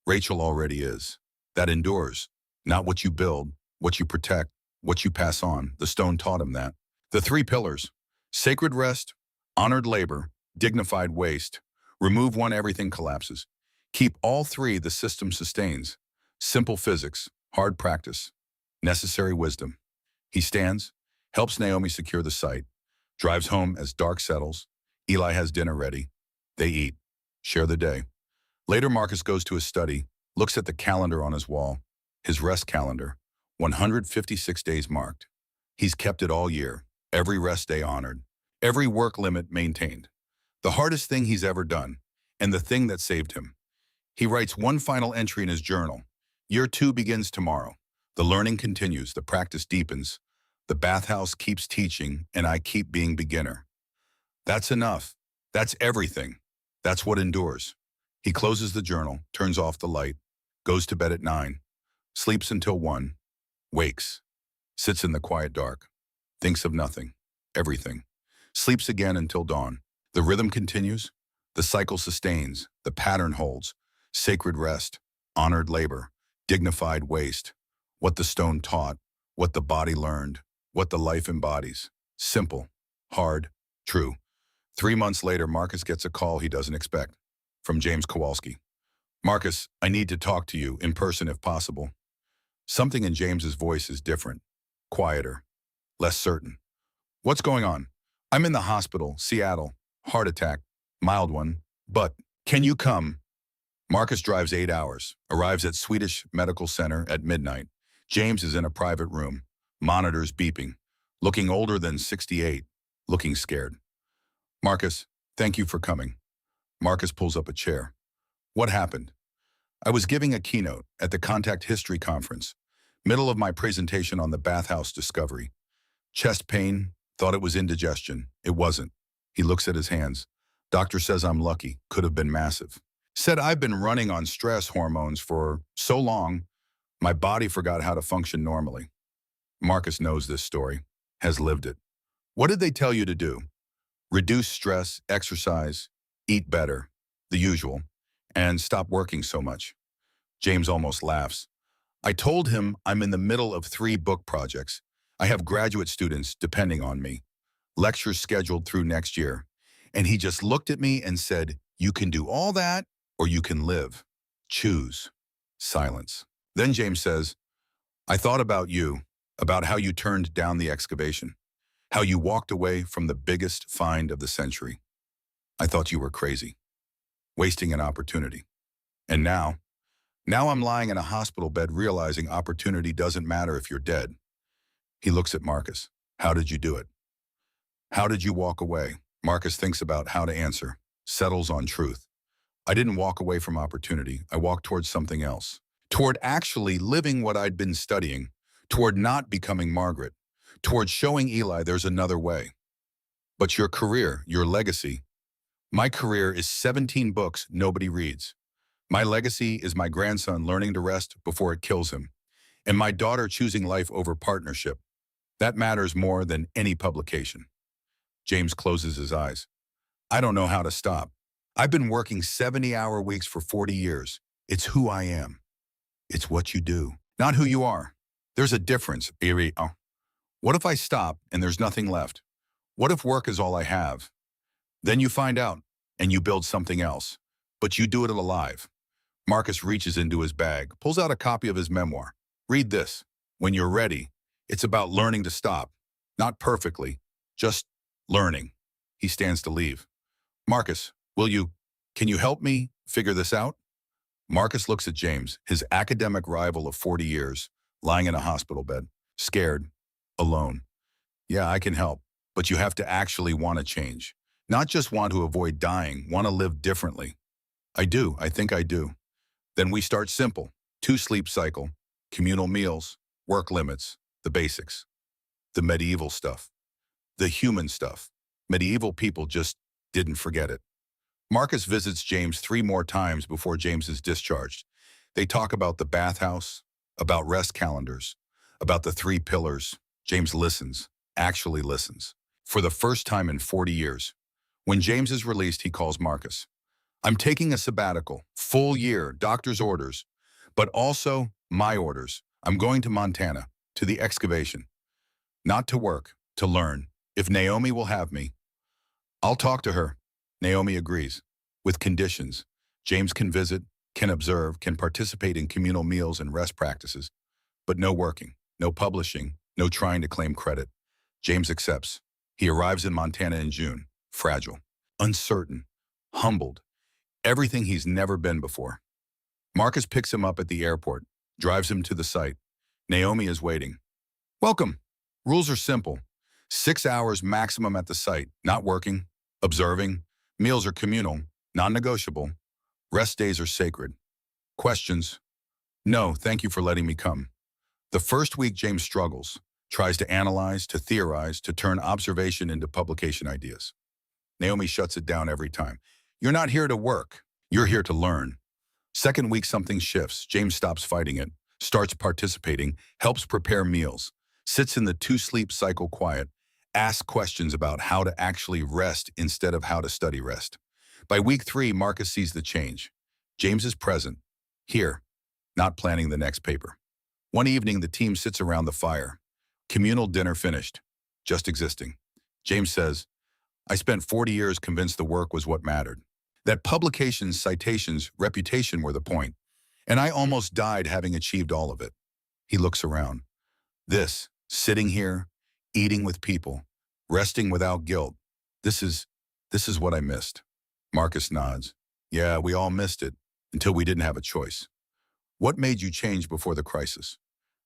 Rachel already is. That endures. Not what you build, what you protect, what you pass on. The stone taught him that. The 3 pillars. Sacred rest, honored labor, dignified waste. Remove one, everything collapses. Keep all 3, the system sustains. Simple physics, hard practice, necessary wisdom. He stands, helps Naomi secure the site, drives home as dark settles. Eli has dinner ready. They eat, share the day. Later, Marcus goes to his study, looks at the calendar on his wall, his rest calendar, 156 days marked. He's kept it all year, every rest day honored, every work limit maintained. The hardest thing he's ever done, and the thing that saved him. He writes one final entry in his journal. Year 2 begins tomorrow. The learning continues, the practice deepens. The bathhouse keeps teaching, and I keep being beginner. That's enough. That's everything. That's what endures. He closes the journal, turns off the light, goes to bed at 9, sleeps until 1, wakes, sits in the quiet dark, thinks of nothing, everything, sleeps again until dawn. The rhythm continues, the cycle sustains, the pattern holds, sacred rest, honored labor, dignified waste, what the stone taught, what the body learned, what the life embodies. Simple, hard, true. 3 months later, Marcus gets a call he doesn't expect, from James Kowalski. Marcus, I need to talk to you, in person if possible. Something in James's voice is different, quieter, less certain. What's going on? I'm in the hospital, Seattle, heart attack, mild one, but can you come? Marcus drives 8 hours, arrives at Swedish Medical Center at midnight. James is in a private room, monitors beeping, looking older than 68, looking scared. Marcus, thank you for coming. Marcus pulls up a chair. What happened? I was giving a keynote at the Contact History Conference, middle of my presentation on the bathhouse discovery. Chest pain, thought it was indigestion. It wasn't. He looks at his hands. Doctor says I'm lucky, could have been massive. Said I've been running on stress hormones for so long, my body forgot how to function normally. Marcus knows this story, has lived it. What did they tell you to do? Reduce stress, exercise, eat better, the usual, and stop working so much. James almost laughs. I told him I'm in the middle of 3 book projects. I have graduate students depending on me, lectures scheduled through next year. And he just looked at me and said, you can do all that or you can live. Choose. Silence. Then James says, I thought about you, about how you turned down the excavation, how you walked away from the biggest find of the century. I thought you were crazy, wasting an opportunity. And now I'm lying in a hospital bed realizing opportunity doesn't matter if you're dead. He looks at Marcus. How did you do it? How did you walk away? Marcus thinks about how to answer, settles on truth. I didn't walk away from opportunity. I walked towards something else, toward actually living what I'd been studying, toward not becoming Margaret, toward showing Eli there's another way. But your career, your legacy, my career is 17 books nobody reads, My legacy is my grandson learning to rest before it kills him, and my daughter choosing life over partnership. That matters more than any publication. James closes his eyes. I don't know how to stop. I've been working 70-hour weeks for 40 years. It's who I am. It's what you do, not who you are. There's a difference, Erie. What if I stop and there's nothing left? What if work is all I have? Then you find out, and you build something else. But you do it alive. Marcus reaches into his bag, pulls out a copy of his memoir. Read this. When you're ready, it's about learning to stop. Not perfectly, just learning. He stands to leave. Marcus, can you help me figure this out? Marcus looks at James, his academic rival of 40 years, lying in a hospital bed, scared, alone. Yeah, I can help, but you have to actually want to change. Not just want to avoid dying, want to live differently. I think I do. Then we start simple. 2 sleep cycle, communal meals, work limits, the basics. The medieval stuff. The human stuff. Medieval people just didn't forget it. Marcus visits James 3 more times before James is discharged. They talk about the bathhouse, about rest calendars, about the 3 pillars. James listens, actually listens. For the first time in 40 years. When James is released, he calls Marcus. I'm taking a sabbatical, full year, doctor's orders, but also my orders. I'm going to Montana, to the excavation. Not to work, to learn. If Naomi will have me, I'll talk to her. Naomi agrees, with conditions. James can visit, can observe, can participate in communal meals and rest practices, but no working, no publishing, no trying to claim credit. James accepts. He arrives in Montana in June, fragile, uncertain, humbled, everything he's never been before. Marcus picks him up at the airport, drives him to the site. Naomi is waiting. Welcome. Rules are simple. 6 hours maximum at the site, not working, observing. Meals are communal, non-negotiable. Rest days are sacred. Questions? No, thank you for letting me come. The first week, James struggles, tries to analyze, to theorize, to turn observation into publication ideas. Naomi shuts it down every time. You're not here to work. You're here to learn. Second week, something shifts. James stops fighting it, starts participating, helps prepare meals, sits in the 2 sleep cycle quiet, asks questions about how to actually rest instead of how to study rest. By week 3, Marcus sees the change. James is present, here, not planning the next paper. One evening, the team sits around the fire. Communal dinner finished, just existing. James says, I spent 40 years convinced the work was what mattered. That publications, citations, reputation were the point. And I almost died having achieved all of it. He looks around. This, sitting here, eating with people, resting without guilt. This is what I missed. Marcus nods. Yeah, we all missed it until we didn't have a choice. What made you change before the crisis?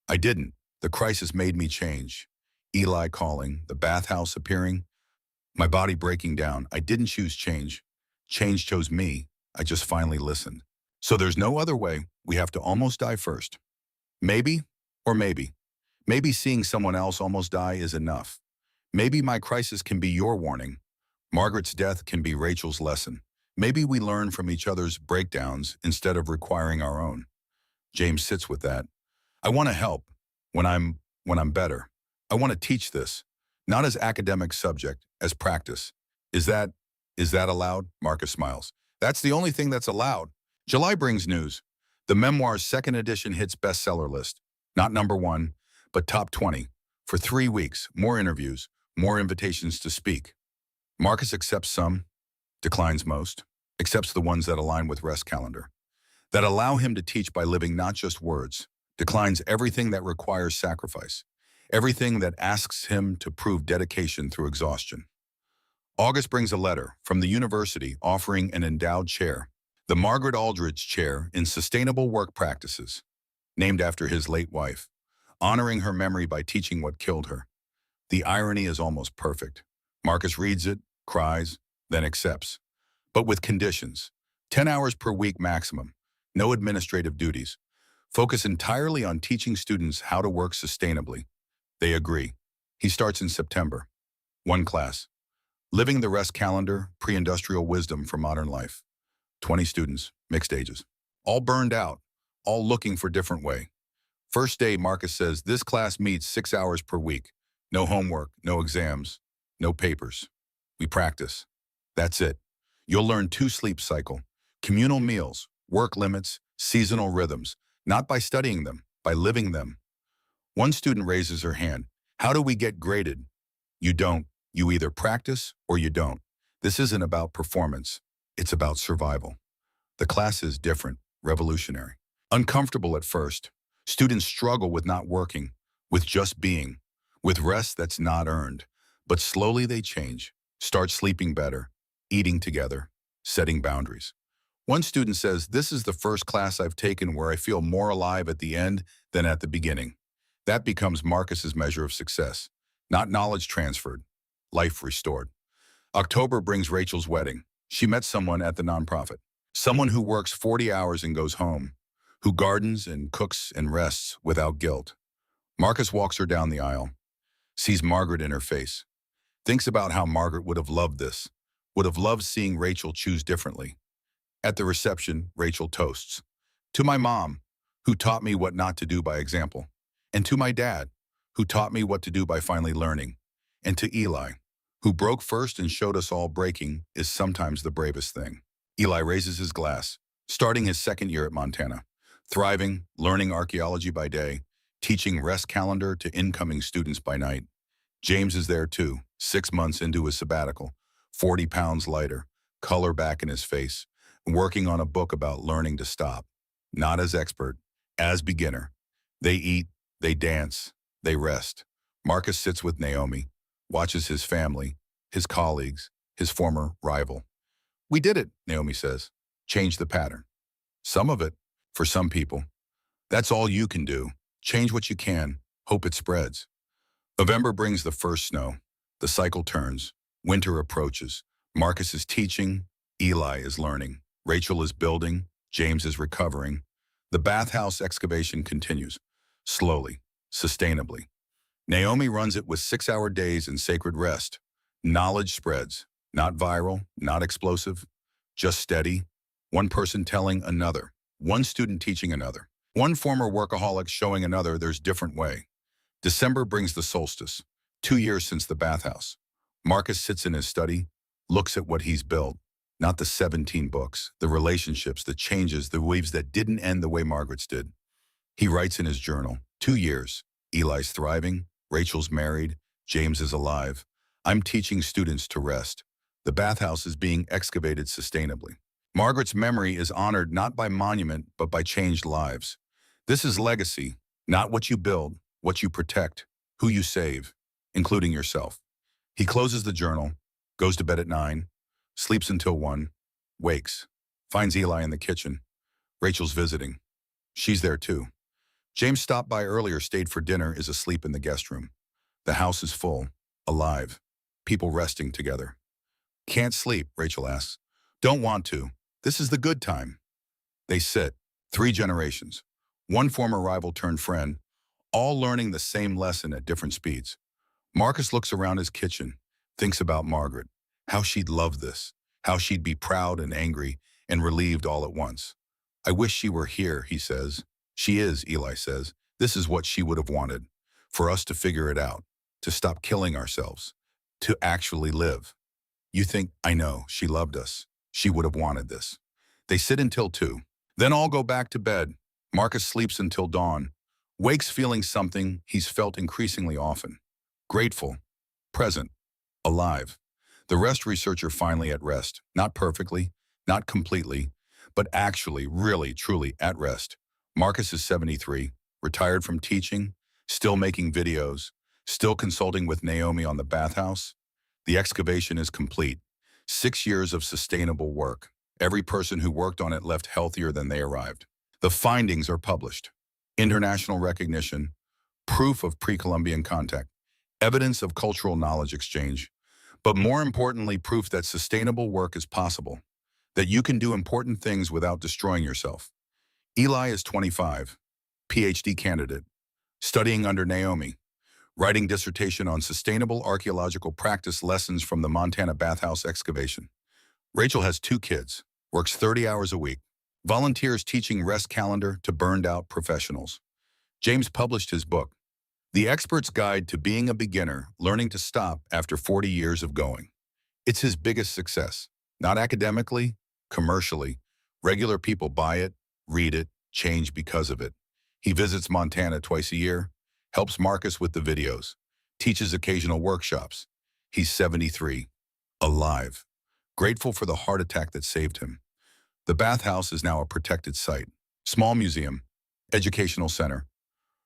I didn't. The crisis made me change. Eli calling, the bathhouse appearing, my body breaking down. I didn't choose change. Change chose me. I just finally listened. So there's no other way. We have to almost die first. Maybe, or maybe. Maybe seeing someone else almost die is enough. Maybe my crisis can be your warning. Margaret's death can be Rachel's lesson. Maybe we learn from each other's breakdowns instead of requiring our own. James sits with that. I want to help when I'm better. I want to teach this, not as academic subject, as practice. Is that allowed? Marcus smiles. That's the only thing that's allowed. July brings news. The memoir's 2nd edition hits bestseller list. Not number 1, but top 20. For 3 weeks, more interviews, more invitations to speak. Marcus accepts some, declines most, accepts the ones that align with rest calendar, that allow him to teach by living not just words, declines everything that requires sacrifice, everything that asks him to prove dedication through exhaustion. August brings a letter from the university offering an endowed chair, the Margaret Aldridge Chair in Sustainable Work Practices, named after his late wife, honoring her memory by teaching what killed her. The irony is almost perfect. Marcus reads it, cries, then accepts. But with conditions. 10 hours per week maximum, no administrative duties. Focus entirely on teaching students how to work sustainably. They agree. He starts in September. 1 class. Living the Rest Calendar, Pre-Industrial Wisdom for Modern Life. 20 students, mixed ages. all burned out, all looking for different way. First day, Marcus says, this class meets 6 hours per week. No homework, no exams, no papers. We practice. That's it. You'll learn 2 sleep cycle, communal meals, work limits, seasonal rhythms, not by studying them, by living them. One student raises her hand. How do we get graded? You don't. You either practice or you don't. This isn't about performance. It's about survival. The class is different, revolutionary. Uncomfortable at first. Students struggle with not working, with just being, with rest that's not earned. But slowly they change, start sleeping better, eating together, setting boundaries. One student says, this is the first class I've taken where I feel more alive at the end than at the beginning. That becomes Marcus's measure of success. Not knowledge transferred, life restored. October brings Rachel's wedding. She met someone at the nonprofit. Someone who works 40 hours and goes home, who gardens and cooks and rests without guilt. Marcus walks her down the aisle, sees Margaret in her face, thinks about how Margaret would have loved this, would have loved seeing Rachel choose differently. At the reception, Rachel toasts, to my mom, who taught me what not to do by example, and to my dad, who taught me what to do by finally learning, and to Eli, who broke first and showed us all breaking is sometimes the bravest thing. Eli raises his glass, starting his 2nd year at Montana, thriving, learning archaeology by day, teaching rest calendar to incoming students by night. James is there too, 6 months into his sabbatical, 40 pounds lighter, color back in his face, working on a book about learning to stop. Not as expert, as beginner. They eat, they dance, they rest. Marcus sits with Naomi, watches his family, his colleagues, his former rival. We did it, Naomi says. Change the pattern. Some of it, for some people. That's all you can do. Change what you can. Hope it spreads. November brings the first snow. The cycle turns. Winter approaches. Marcus is teaching. Eli is learning. Rachel is building. James is recovering. The bathhouse excavation continues. Slowly. Sustainably. Naomi runs it with 6-hour days and sacred rest. Knowledge spreads. Not viral, not explosive, just steady. One person telling another. One student teaching another. One former workaholic showing another there's different way. December brings the solstice. 2 years since the bathhouse. Marcus sits in his study, looks at what he's built. Not the 17 books, the relationships, the changes, the waves that didn't end the way Margaret's did. He writes in his journal, 2 years. Eli's thriving, Rachel's married, James is alive. I'm teaching students to rest. The bathhouse is being excavated sustainably. Margaret's memory is honored not by monument, but by changed lives. This is legacy, not what you build, what you protect, who you save, including yourself. He closes the journal, goes to bed at 9, sleeps until 1, wakes, finds Eli in the kitchen. Rachel's visiting. She's there too. James stopped by earlier, stayed for dinner, is asleep in the guest room. The house is full, alive, people resting together. Can't sleep, Rachel asks. Don't want to. This is the good time. They sit, 3 generations, one former rival turned friend, all learning the same lesson at different speeds. Marcus looks around his kitchen, thinks about Margaret, how she'd love this, how she'd be proud and angry and relieved all at once. I wish she were here, he says. She is, Eli says. This is what she would have wanted, for us to figure it out, to stop killing ourselves, to actually live. You think, I know, she loved us. She would have wanted this. They sit until 2. Then all go back to bed. Marcus sleeps until dawn, wakes feeling something he's felt increasingly often. Grateful, present, alive. The rest researcher finally at rest, not perfectly, not completely, but actually, really, truly at rest. Marcus is 73, retired from teaching, still making videos, still consulting with Naomi on the bathhouse. The excavation is complete. 6 years of sustainable work. Every person who worked on it left healthier than they arrived. The findings are published. International recognition, proof of pre-Columbian contact, evidence of cultural knowledge exchange, but more importantly, proof that sustainable work is possible, that you can do important things without destroying yourself. Eli is 25, PhD candidate, studying under Naomi, writing dissertation on sustainable archaeological practice lessons from the Montana bathhouse excavation. Rachel has 2 kids, works 30 hours a week, Volunteers teaching rest calendar to burned-out professionals. James published his book, The Expert's Guide to Being a Beginner, Learning to Stop After 40 Years of Going. It's his biggest success. Not academically, commercially. Regular people buy it, read it, change because of it. He visits Montana twice a year, helps Marcus with the videos, teaches occasional workshops. He's 73, alive, grateful for the heart attack that saved him. The bathhouse is now a protected site. Small museum, educational center,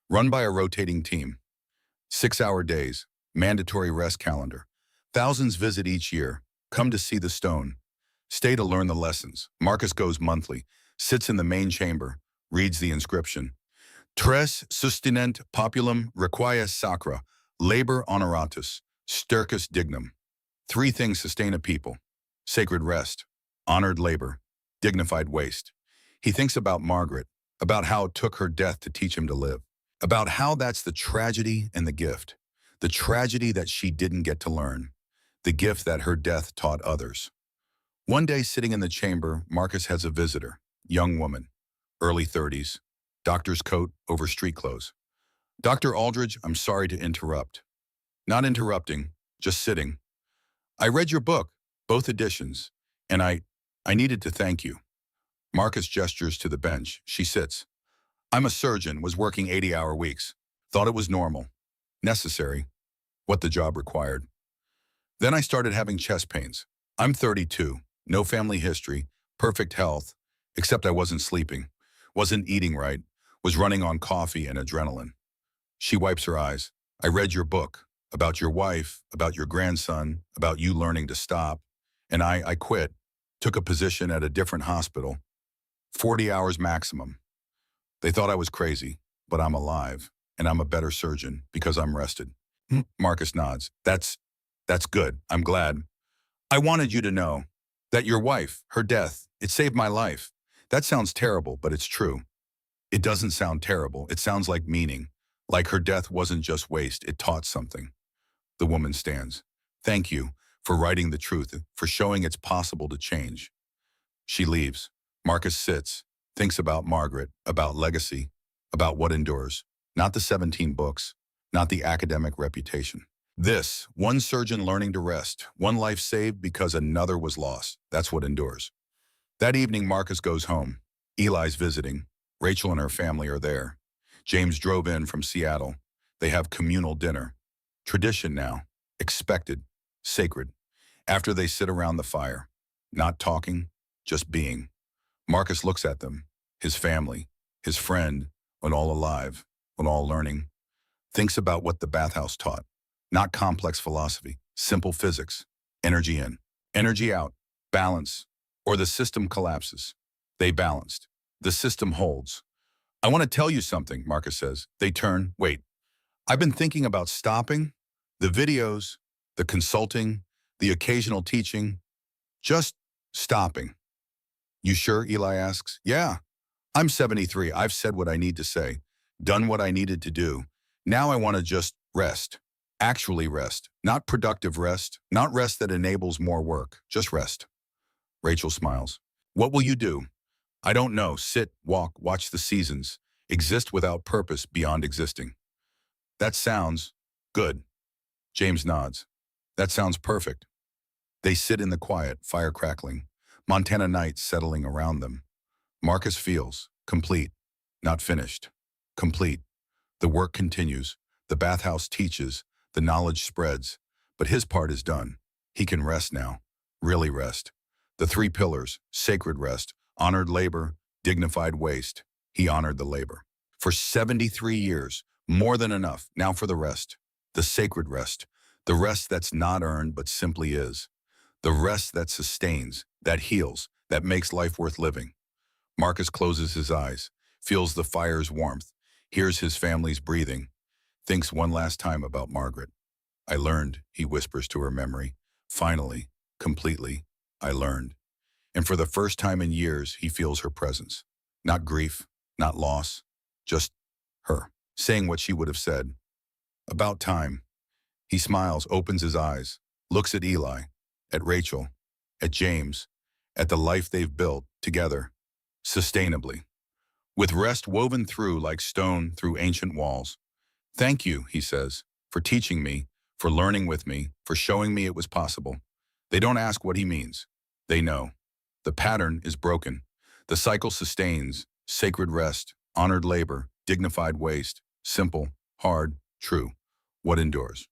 run by a rotating team. 6-hour days, mandatory rest calendar. Thousands visit each year, come to see the stone, stay to learn the lessons. Marcus goes monthly, sits in the main chamber, reads the inscription. Tres sustinent populum requies sacra, labor honoratus, stercus dignum. 3 things sustain a people: sacred rest, honored labor, dignified waste. He thinks about Margaret, about how it took her death to teach him to live, about how that's the tragedy and the gift, the tragedy that she didn't get to learn, the gift that her death taught others. One day, sitting in the chamber, Marcus has a visitor, young woman, early 30s, doctor's coat over street clothes. Dr. Aldridge, I'm sorry to interrupt. Not interrupting, just sitting. I read your book, both editions, and I needed to thank you. Marcus gestures to the bench. She sits. I'm a surgeon, was working 80-hour weeks. Thought it was normal, necessary, what the job required. Then I started having chest pains. I'm 32, no family history, perfect health, except I wasn't sleeping, wasn't eating right, was running on coffee and adrenaline. She wipes her eyes. I read your book, about your wife, about your grandson, about you learning to stop, and I quit, took a position at a different hospital, 40 hours maximum. They thought I was crazy, but I'm alive, and I'm a better surgeon because I'm rested. Marcus nods. That's good. I'm glad. I wanted you to know that your wife, her death, it saved my life. That sounds terrible, but it's true. It doesn't sound terrible. It sounds like meaning, like her death wasn't just waste. It taught something. The woman stands. Thank you for writing the truth, for showing it's possible to change. She leaves. Marcus sits, thinks about Margaret, about legacy, about what endures. Not the 17 books, not the academic reputation. This, one surgeon learning to rest, one life saved because another was lost. That's what endures. That evening, Marcus goes home. Eli's visiting. Rachel and her family are there. James drove in from Seattle. They have communal dinner. Tradition now. Expected. Sacred. After they sit around the fire. Not talking, just being. Marcus looks at them, his family, his friend, when all alive, when all learning. Thinks about what the bathhouse taught. Not complex philosophy, simple physics. Energy in, energy out, balance, or the system collapses. They balanced. The system holds. I want to tell you something, Marcus says. They turn, wait. I've been thinking about stopping. The videos, the consulting, the occasional teaching. Just stopping. You sure, Eli asks. Yeah. I'm 73. I've said what I need to say. Done what I needed to do. Now I want to just rest. Actually rest. Not productive rest. Not rest that enables more work. Just rest. Rachel smiles. What will you do? I don't know. Sit, walk, watch the seasons. Exist without purpose beyond existing. That sounds good. James nods. That sounds perfect. They sit in the quiet, fire crackling. Montana night settling around them. Marcus feels complete, not finished. Complete. The work continues. The bathhouse teaches. The knowledge spreads. But his part is done. He can rest now. Really rest. The 3 pillars, sacred rest, honored labor, dignified waste. He honored the labor. For 73 years, more than enough. Now for the rest. The sacred rest. The rest that's not earned but simply is. The rest that sustains, that heals, that makes life worth living. Marcus closes his eyes, feels the fire's warmth, hears his family's breathing, thinks one last time about Margaret. I learned, he whispers to her memory. Finally, completely, I learned. And for the first time in years, he feels her presence. Not grief, not loss, just her, saying what she would have said. About time. He smiles, opens his eyes, looks at Eli, at Rachel, at James, at the life they've built together. sustainably, with rest woven through like stone through ancient walls. Thank you, he says, for teaching me, for learning with me, for showing me it was possible. They don't ask what he means. They know. The pattern is broken. The cycle sustains, sacred rest, honored labor, dignified waste, simple, hard, true. What endures?